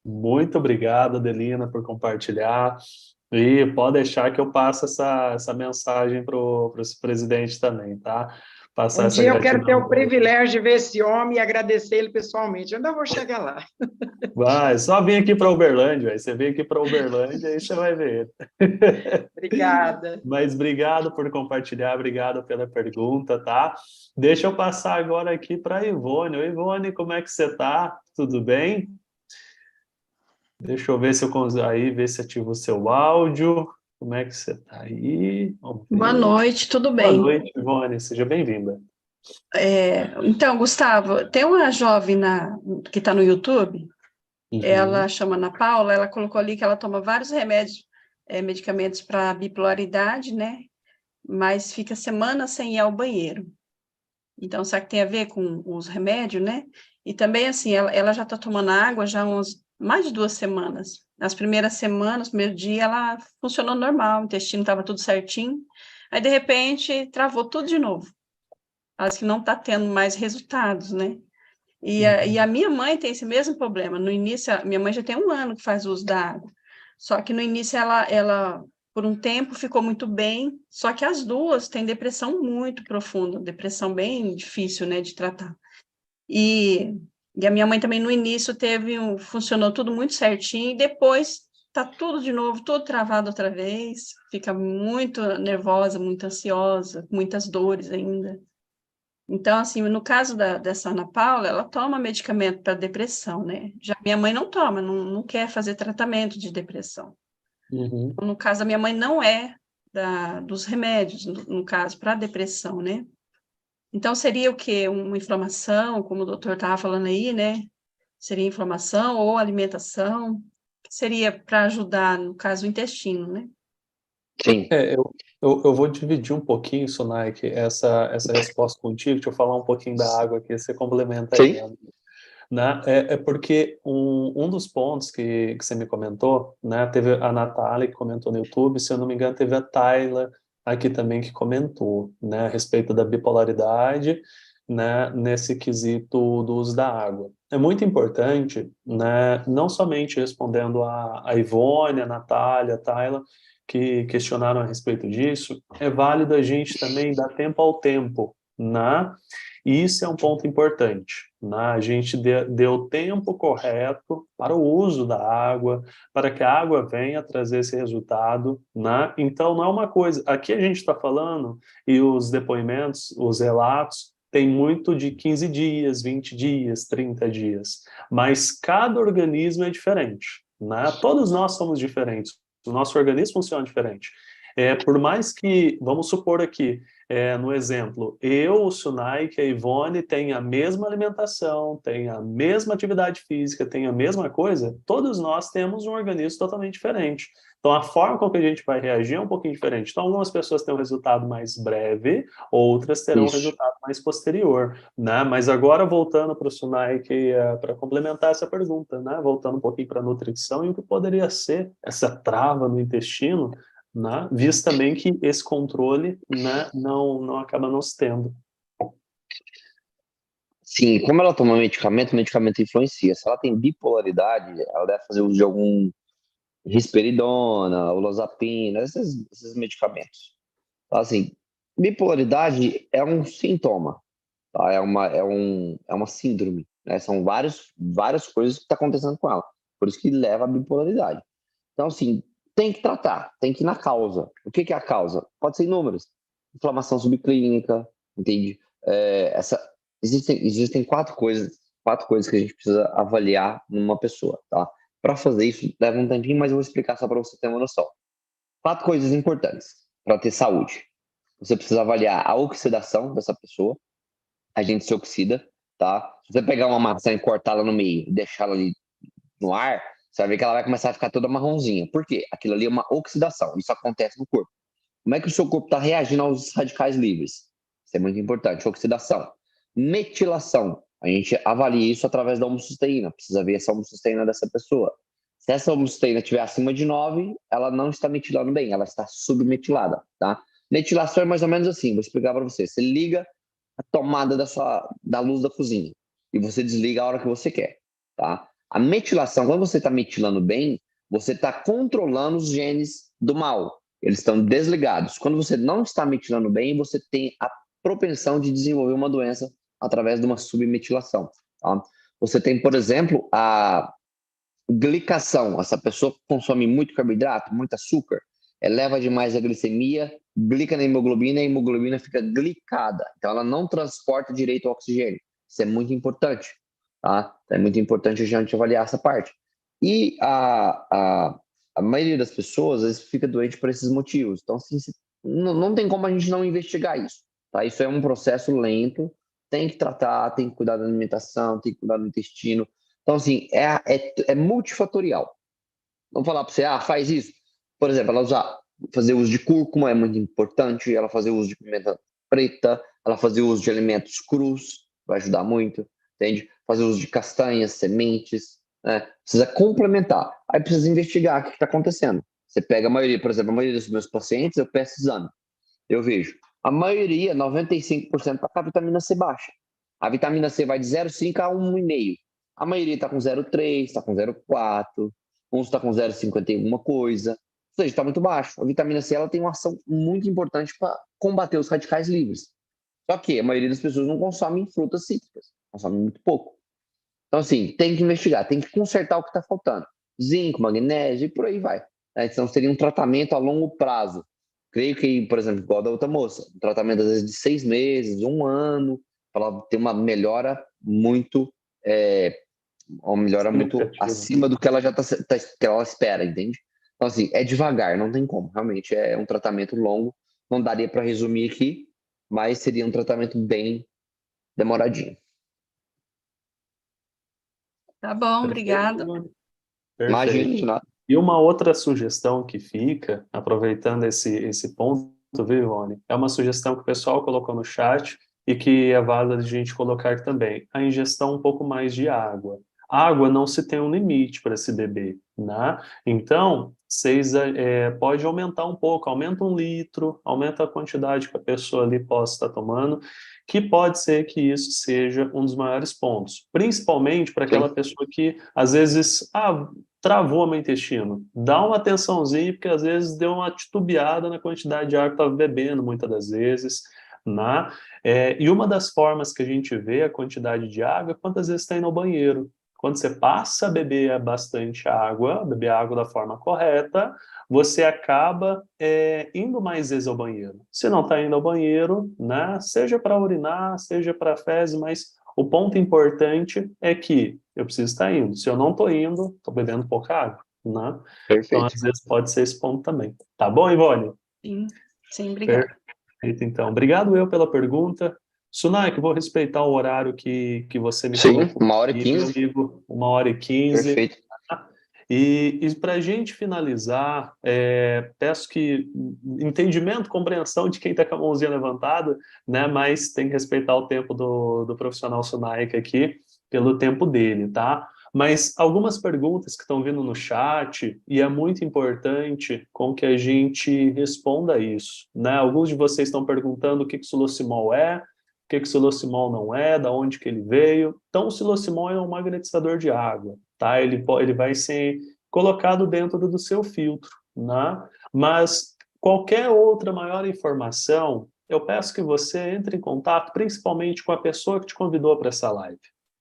Muito obrigado, Adelina, por compartilhar. E pode deixar que eu passo essa mensagem para o presidente também, tá? Passar essa dia eu quero ter o gratidão. privilégio de ver esse homem e agradecer ele pessoalmente. Eu ainda vou chegar lá. Vai, só vem aqui para Uberlândia, aí você vem aqui para Uberlândia e você vai ver. Obrigada. Mas obrigado por compartilhar, obrigado pela pergunta, tá? Deixa eu passar agora aqui para a Ivone. Oi, Ivone, como é que você tá? Tudo bem? Deixa eu ver se eu consigo aí, ver se ativo o seu áudio. Como é que você tá aí? Boa noite, tudo Boa bem? noite, Ivone, seja bem-vinda. Então, Gustavo, tem uma jovem que está no YouTube, ela chama Ana Paula, ela colocou ali que ela toma vários medicamentos para bipolaridade, né? Mas fica semanas sem ir ao banheiro. Então, será que tem a ver com os remédios, né? E também, assim, ela já está tomando água já há mais de 2 semanas. Nas primeiras semanas, primeiro dia, ela funcionou normal, o intestino estava tudo certinho. Aí, de repente, travou tudo de novo. Acho que não está tendo mais resultados, né? E a minha mãe tem esse mesmo problema. No início, minha mãe já tem 1 ano que faz uso da água. Só que no início ela por um tempo ficou muito bem, só que as duas têm depressão muito profunda, depressão bem difícil, né, de tratar. E a minha mãe também no início funcionou tudo muito certinho, e depois tá tudo de novo, tudo travado outra vez, fica muito nervosa, muito ansiosa, muitas dores ainda. Então, assim, no caso dessa Ana Paula, ela toma medicamento para depressão, né? Já minha mãe não toma, não quer fazer tratamento de depressão. No caso, a minha mãe não é dos remédios, no caso, para depressão, né? Então, seria o quê? Uma inflamação, como o doutor estava falando aí, né? Seria inflamação ou alimentação, que seria para ajudar, no caso, o intestino, né? Sim. Eu vou dividir um pouquinho, Sunaik, essa resposta contigo. Deixa eu falar um pouquinho da água aqui, você complementa aí. Né? Porque um dos pontos que você me comentou, né? Teve a Natália que comentou no YouTube, se eu não me engano, teve a Tayla aqui também que comentou, né? A respeito da bipolaridade, né? Nesse quesito do uso da água. É muito importante, né? Não somente respondendo a Ivone, a Natália, a Tayla, que questionaram a respeito disso, é válido a gente também dar tempo ao tempo, né? E isso é um ponto importante, né? A gente deu o tempo correto para o uso da água, para que a água venha trazer esse resultado, né? Então, não é uma coisa... Aqui a gente está falando, e os depoimentos, os relatos, tem muito de 15 dias, 20 dias, 30 dias. Mas cada organismo é diferente, né? Todos nós somos diferentes. O nosso organismo funciona diferente. Por mais que, vamos supor aqui, no exemplo, eu, o Sunaik, a Ivone tem a mesma alimentação, tem a mesma atividade física, tem a mesma coisa, todos nós temos um organismo totalmente diferente. Então, a forma com que a gente vai reagir é um pouquinho diferente. Então, algumas pessoas têm um resultado mais breve, outras terão um resultado mais posterior, né? Mas agora, voltando para o Sunaik, para complementar essa pergunta, né? Voltando um pouquinho para a nutrição e o que poderia ser essa trava no intestino, né? Visto também que esse controle, né, não acaba não se tendo. Sim, como ela toma medicamento, o medicamento influencia. Se ela tem bipolaridade, ela deve fazer uso de algum risperidona, olozapina, esses medicamentos. Então, assim, bipolaridade é um sintoma, tá? É uma síndrome, né? São várias coisas que estão acontecendo com ela. Por isso que leva à bipolaridade. Então, assim, tem que tratar, tem que ir na causa. O que é a causa? Pode ser inúmeras. Inflamação subclínica, entende? Existem quatro coisas que a gente precisa avaliar numa pessoa, tá? Para fazer isso, leva um tempinho, mas eu vou explicar só para você ter uma noção. 4 coisas importantes para ter saúde. Você precisa avaliar a oxidação dessa pessoa. A gente se oxida, tá? Se você pegar uma maçã e cortá-la no meio e deixá-la ali no ar, você vai ver que ela vai começar a ficar toda marronzinha. Por quê? Aquilo ali é uma oxidação. Isso acontece no corpo. Como é que o seu corpo está reagindo aos radicais livres? Isso é muito importante. Oxidação. Metilação. A gente avalia isso através da homocisteína. Precisa ver essa homocisteína dessa pessoa. Se essa homocisteína estiver acima de 9, ela não está metilando bem, ela está submetilada, tá? Metilação é mais ou menos assim, vou explicar para você. Você liga a tomada da luz da cozinha e você desliga a hora que você quer, tá? A metilação, quando você está metilando bem, você está controlando os genes do mal. Eles estão desligados. Quando você não está metilando bem, você tem a propensão de desenvolver uma doença através de uma submetilação, tá? Você tem, por exemplo, a glicação. Essa pessoa consome muito carboidrato, muito açúcar, eleva demais a glicemia, glica na hemoglobina e a hemoglobina fica glicada. Então, ela não transporta direito ao oxigênio. Isso é muito importante, tá? É muito importante a gente avaliar essa parte. E a maioria das pessoas, às vezes, fica doente por esses motivos. Então, assim, não tem como a gente não investigar isso, tá? Isso é um processo lento, tem que tratar, tem que cuidar da alimentação, tem que cuidar do intestino. Então, assim, é multifatorial. Vamos falar para você, faz isso. Por exemplo, ela fazer uso de cúrcuma é muito importante, ela fazer uso de pimenta preta, ela fazer uso de alimentos crus, vai ajudar muito, entende? Fazer uso de castanhas, sementes, né? Precisa complementar. Aí precisa investigar o que está acontecendo. Você pega a maioria, por exemplo, a maioria dos meus pacientes, eu peço exame. Eu vejo, a maioria, 95%, está com a vitamina C baixa. A vitamina C vai de 0,5 a 1,5. A maioria está com 0,3, está com 0,4, uns está com 0,51 coisa. Ou seja, está muito baixo. A vitamina C ela tem uma ação muito importante para combater os radicais livres. Só que a maioria das pessoas não consomem frutas cítricas, consomem muito pouco. Então, assim, tem que investigar, tem que consertar o que está faltando. Zinco, magnésio e por aí vai. Então, seria um tratamento a longo prazo. Creio que, por exemplo, igual da outra moça, um tratamento às vezes de 6 meses, 1 ano, para ela ter uma melhora muito acima do que ela já que ela espera, entende? Então, assim, é devagar, não tem como. Realmente é um tratamento longo. Não daria para resumir aqui, mas seria um tratamento bem demoradinho. Tá bom, obrigada. Imagina. E uma outra sugestão que fica, aproveitando esse ponto, viu, Ivone? É uma sugestão que o pessoal colocou no chat e que é válida de a gente colocar também. A ingestão um pouco mais de água. Água não se tem um limite para se beber, né? Então, vocês pode aumentar um pouco, aumenta 1 litro, aumenta a quantidade que a pessoa ali possa estar tomando, que pode ser que isso seja um dos maiores pontos, principalmente para aquela pessoa que, às vezes, travou meu intestino. Dá uma atençãozinha, porque às vezes deu uma titubeada na quantidade de água que estava bebendo, muitas das vezes, né? E uma das formas que a gente vê a quantidade de água é quantas vezes está indo ao banheiro. Quando você passa a beber bastante água, beber água da forma correta, você acaba indo mais vezes ao banheiro. Se não está indo ao banheiro, né, seja para urinar, seja para fezes, mas o ponto importante é que eu preciso estar indo. Se eu não estou indo, estou bebendo pouca água, né? Então, Perfeito. às vezes, pode ser esse ponto também. Tá bom, Ivone? Sim, obrigada. Perfeito, então. Obrigado eu pela pergunta. Sunaik, eu vou respeitar o horário que você me Sim, colocou 1h15. meu amigo, 1h15. Perfeito. E para a gente finalizar, peço que entendimento, compreensão de quem está com a mãozinha levantada, né? Mas tem que respeitar o tempo do profissional Sunaik aqui, pelo tempo dele, tá? Mas algumas perguntas que estão vindo no chat, e é muito importante com que a gente responda a isso, né? Alguns de vocês estão perguntando o que o silocimol é, o que o silocimol não é, da onde que ele veio. Então, o silocimol é um magnetizador de água, tá? Ele vai ser colocado dentro do seu filtro, né? Mas qualquer outra maior informação, eu peço que você entre em contato, principalmente com a pessoa que te convidou para essa live,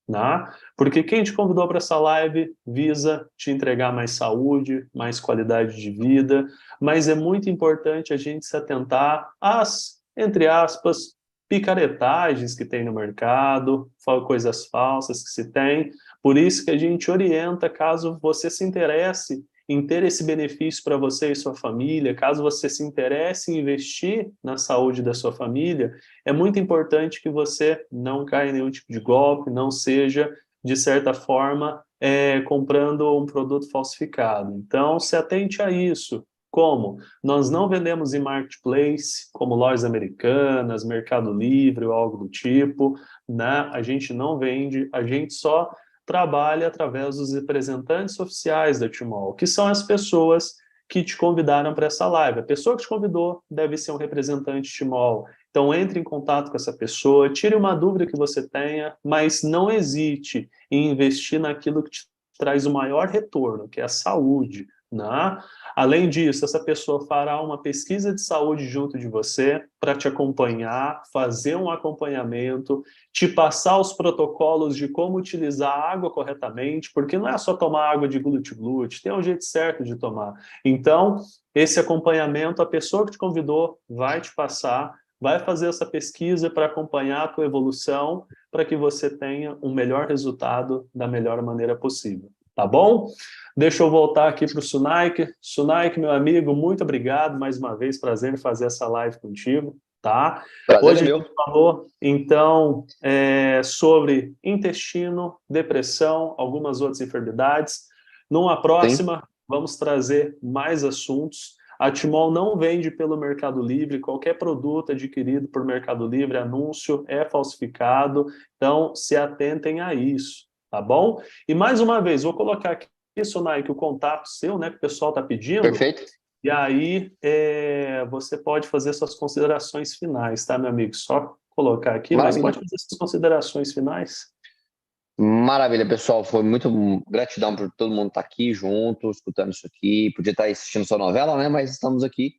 né? Porque quem te convidou para essa live visa te entregar mais saúde, mais qualidade de vida, mas é muito importante a gente se atentar às, entre aspas, picaretagens que tem no mercado, coisas falsas que se tem. Por isso que a gente orienta, caso você se interesse em ter esse benefício para você e sua família, caso você se interesse em investir na saúde da sua família, é muito importante que você não caia em nenhum tipo de golpe, não seja, de certa forma, comprando um produto falsificado. Então, se atente a isso. Como? Nós não vendemos em marketplace, como lojas americanas, Mercado Livre ou algo do tipo, né? A gente não vende, a gente só trabalha através dos representantes oficiais da Timol, que são as pessoas que te convidaram para essa live. A pessoa que te convidou deve ser um representante Timol. Então, entre em contato com essa pessoa, tire uma dúvida que você tenha, mas não hesite em investir naquilo que te traz o maior retorno, que é a saúde, né? Além disso, essa pessoa fará uma pesquisa de saúde junto de você para te acompanhar, fazer um acompanhamento, te passar os protocolos de como utilizar a água corretamente, porque não é só tomar água de glute-glute, tem um jeito certo de tomar. Então, esse acompanhamento, a pessoa que te convidou vai te passar, vai fazer essa pesquisa para acompanhar a tua evolução, para que você tenha um melhor resultado da melhor maneira possível. Tá bom? Deixa eu voltar aqui para o Sunaik. Sunaik, meu amigo, muito obrigado mais uma vez, prazer em fazer essa live contigo, tá? Prazer Hoje é a meu. gente falou, então, sobre intestino, depressão, algumas outras enfermidades. Numa próxima, vamos trazer mais assuntos. A Timol não vende pelo Mercado Livre, qualquer produto adquirido por Mercado Livre, anúncio, é falsificado, então se atentem a isso, tá bom? E mais uma vez, vou colocar aqui, Sunaik, o contato seu, né, que o pessoal está pedindo. Perfeito. E aí você pode fazer suas considerações finais, tá, meu amigo? Só colocar aqui, Maravilha. mas pode fazer suas considerações finais. Maravilha, pessoal. Foi muito gratidão por todo mundo estar aqui junto, escutando isso aqui. Podia estar assistindo sua novela, né? Mas estamos aqui.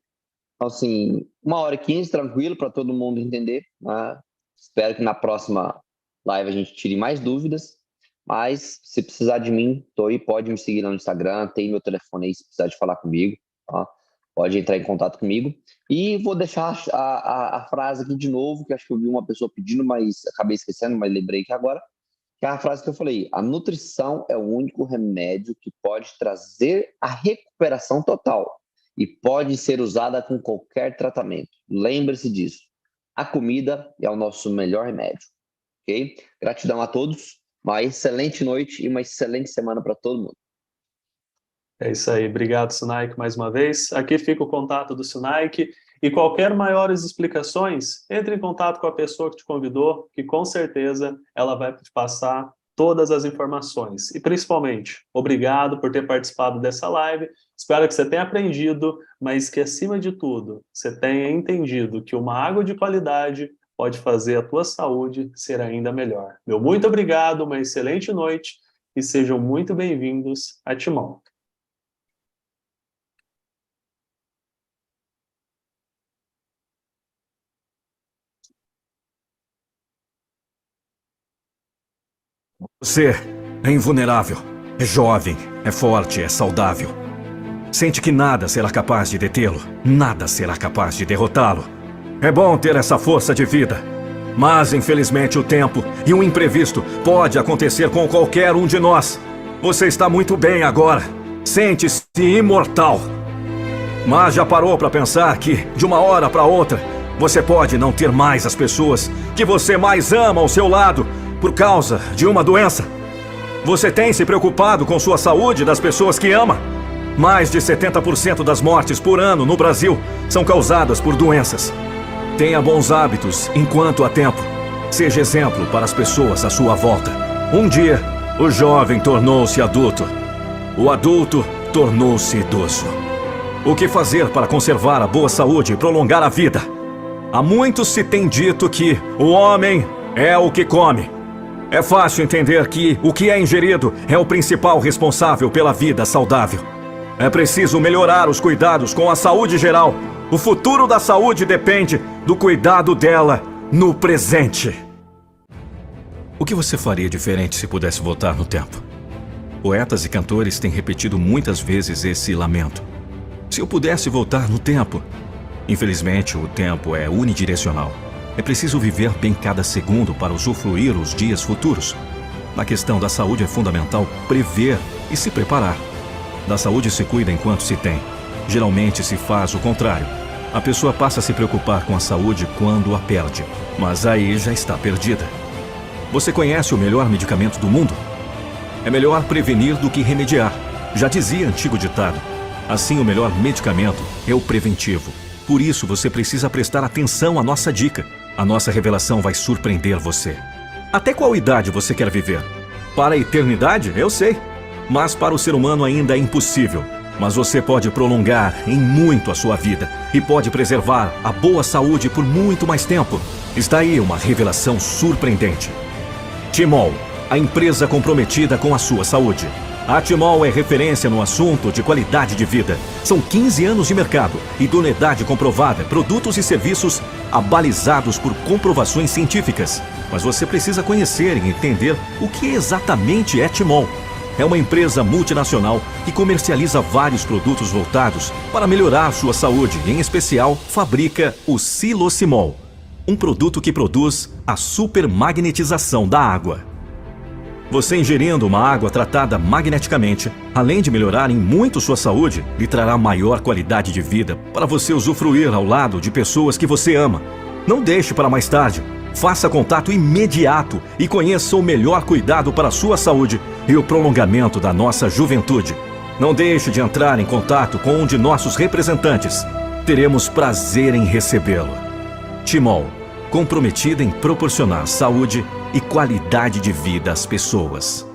Então, assim, 1h15, tranquilo, para todo mundo entender, né? Espero que na próxima live a gente tire mais dúvidas. Mas, se precisar de mim, tô aí, pode me seguir lá no Instagram, tem meu telefone aí, se precisar de falar comigo, tá? Pode entrar em contato comigo. E vou deixar a frase aqui de novo, que acho que eu vi uma pessoa pedindo, mas acabei esquecendo, mas lembrei que agora, que é a frase que eu falei: a nutrição é o único remédio que pode trazer a recuperação total e pode ser usada com qualquer tratamento. Lembre-se disso. A comida é o nosso melhor remédio, ok? Gratidão a todos, uma excelente noite e uma excelente semana para todo mundo. É isso aí, obrigado, Sunaik, mais uma vez. Aqui fica o contato do Sunaik. E qualquer maiores explicações, entre em contato com a pessoa que te convidou, que com certeza ela vai te passar todas as informações. E principalmente, obrigado por ter participado dessa live. Espero que você tenha aprendido, mas que acima de tudo, você tenha entendido que uma água de qualidade pode fazer a tua saúde ser ainda melhor. Meu muito obrigado, uma excelente noite e sejam muito bem-vindos a Timol. Você é invulnerável, é jovem, é forte, é saudável. Sente que nada será capaz de detê-lo, nada será capaz de derrotá-lo. É bom ter essa força de vida, mas infelizmente o tempo e o imprevisto pode acontecer com qualquer um de nós. Você está muito bem agora, sente-se imortal. Mas já parou para pensar que, de uma hora para outra, você pode não ter mais as pessoas que você mais ama ao seu lado por causa de uma doença? Você tem se preocupado com sua saúde das pessoas que ama? Mais de 70% das mortes por ano no Brasil são causadas por doenças. Tenha bons hábitos enquanto há tempo. Seja exemplo para as pessoas à sua volta. Um dia, o jovem tornou-se adulto. O adulto tornou-se idoso. O que fazer para conservar a boa saúde e prolongar a vida? Há muitos se tem dito que o homem é o que come. É fácil entender que o que é ingerido é o principal responsável pela vida saudável. É preciso melhorar os cuidados com a saúde geral. O futuro da saúde depende do cuidado dela no presente. O que você faria diferente se pudesse voltar no tempo? Poetas e cantores têm repetido muitas vezes esse lamento. Se eu pudesse voltar no tempo... Infelizmente, o tempo é unidirecional. É preciso viver bem cada segundo para usufruir os dias futuros. Na questão da saúde é fundamental prever e se preparar. Da saúde se cuida enquanto se tem. Geralmente se faz o contrário. A pessoa passa a se preocupar com a saúde quando a perde. Mas aí já está perdida. Você conhece o melhor medicamento do mundo? É melhor prevenir do que remediar. Já dizia antigo ditado. Assim, o melhor medicamento é o preventivo. Por isso, você precisa prestar atenção à nossa dica. A nossa revelação vai surpreender você. Até qual idade você quer viver? Para a eternidade, eu sei. Mas para o ser humano ainda é impossível. Mas você pode prolongar em muito a sua vida e pode preservar a boa saúde por muito mais tempo. Está aí uma revelação surpreendente. Timol, a empresa comprometida com a sua saúde. A Timol é referência no assunto de qualidade de vida. São 15 anos de mercado, idoneidade comprovada, produtos e serviços abalizados por comprovações científicas. Mas você precisa conhecer e entender o que exatamente é Timol. É uma empresa multinacional que comercializa vários produtos voltados para melhorar sua saúde e, em especial, fabrica o Silocimol, um produto que produz a supermagnetização da água. Você ingerindo uma água tratada magneticamente, além de melhorar em muito sua saúde, lhe trará maior qualidade de vida para você usufruir ao lado de pessoas que você ama. Não deixe para mais tarde. Faça contato imediato e conheça o melhor cuidado para a sua saúde e o prolongamento da nossa juventude. Não deixe de entrar em contato com um de nossos representantes. Teremos prazer em recebê-lo. Timol, comprometida em proporcionar saúde e qualidade de vida às pessoas.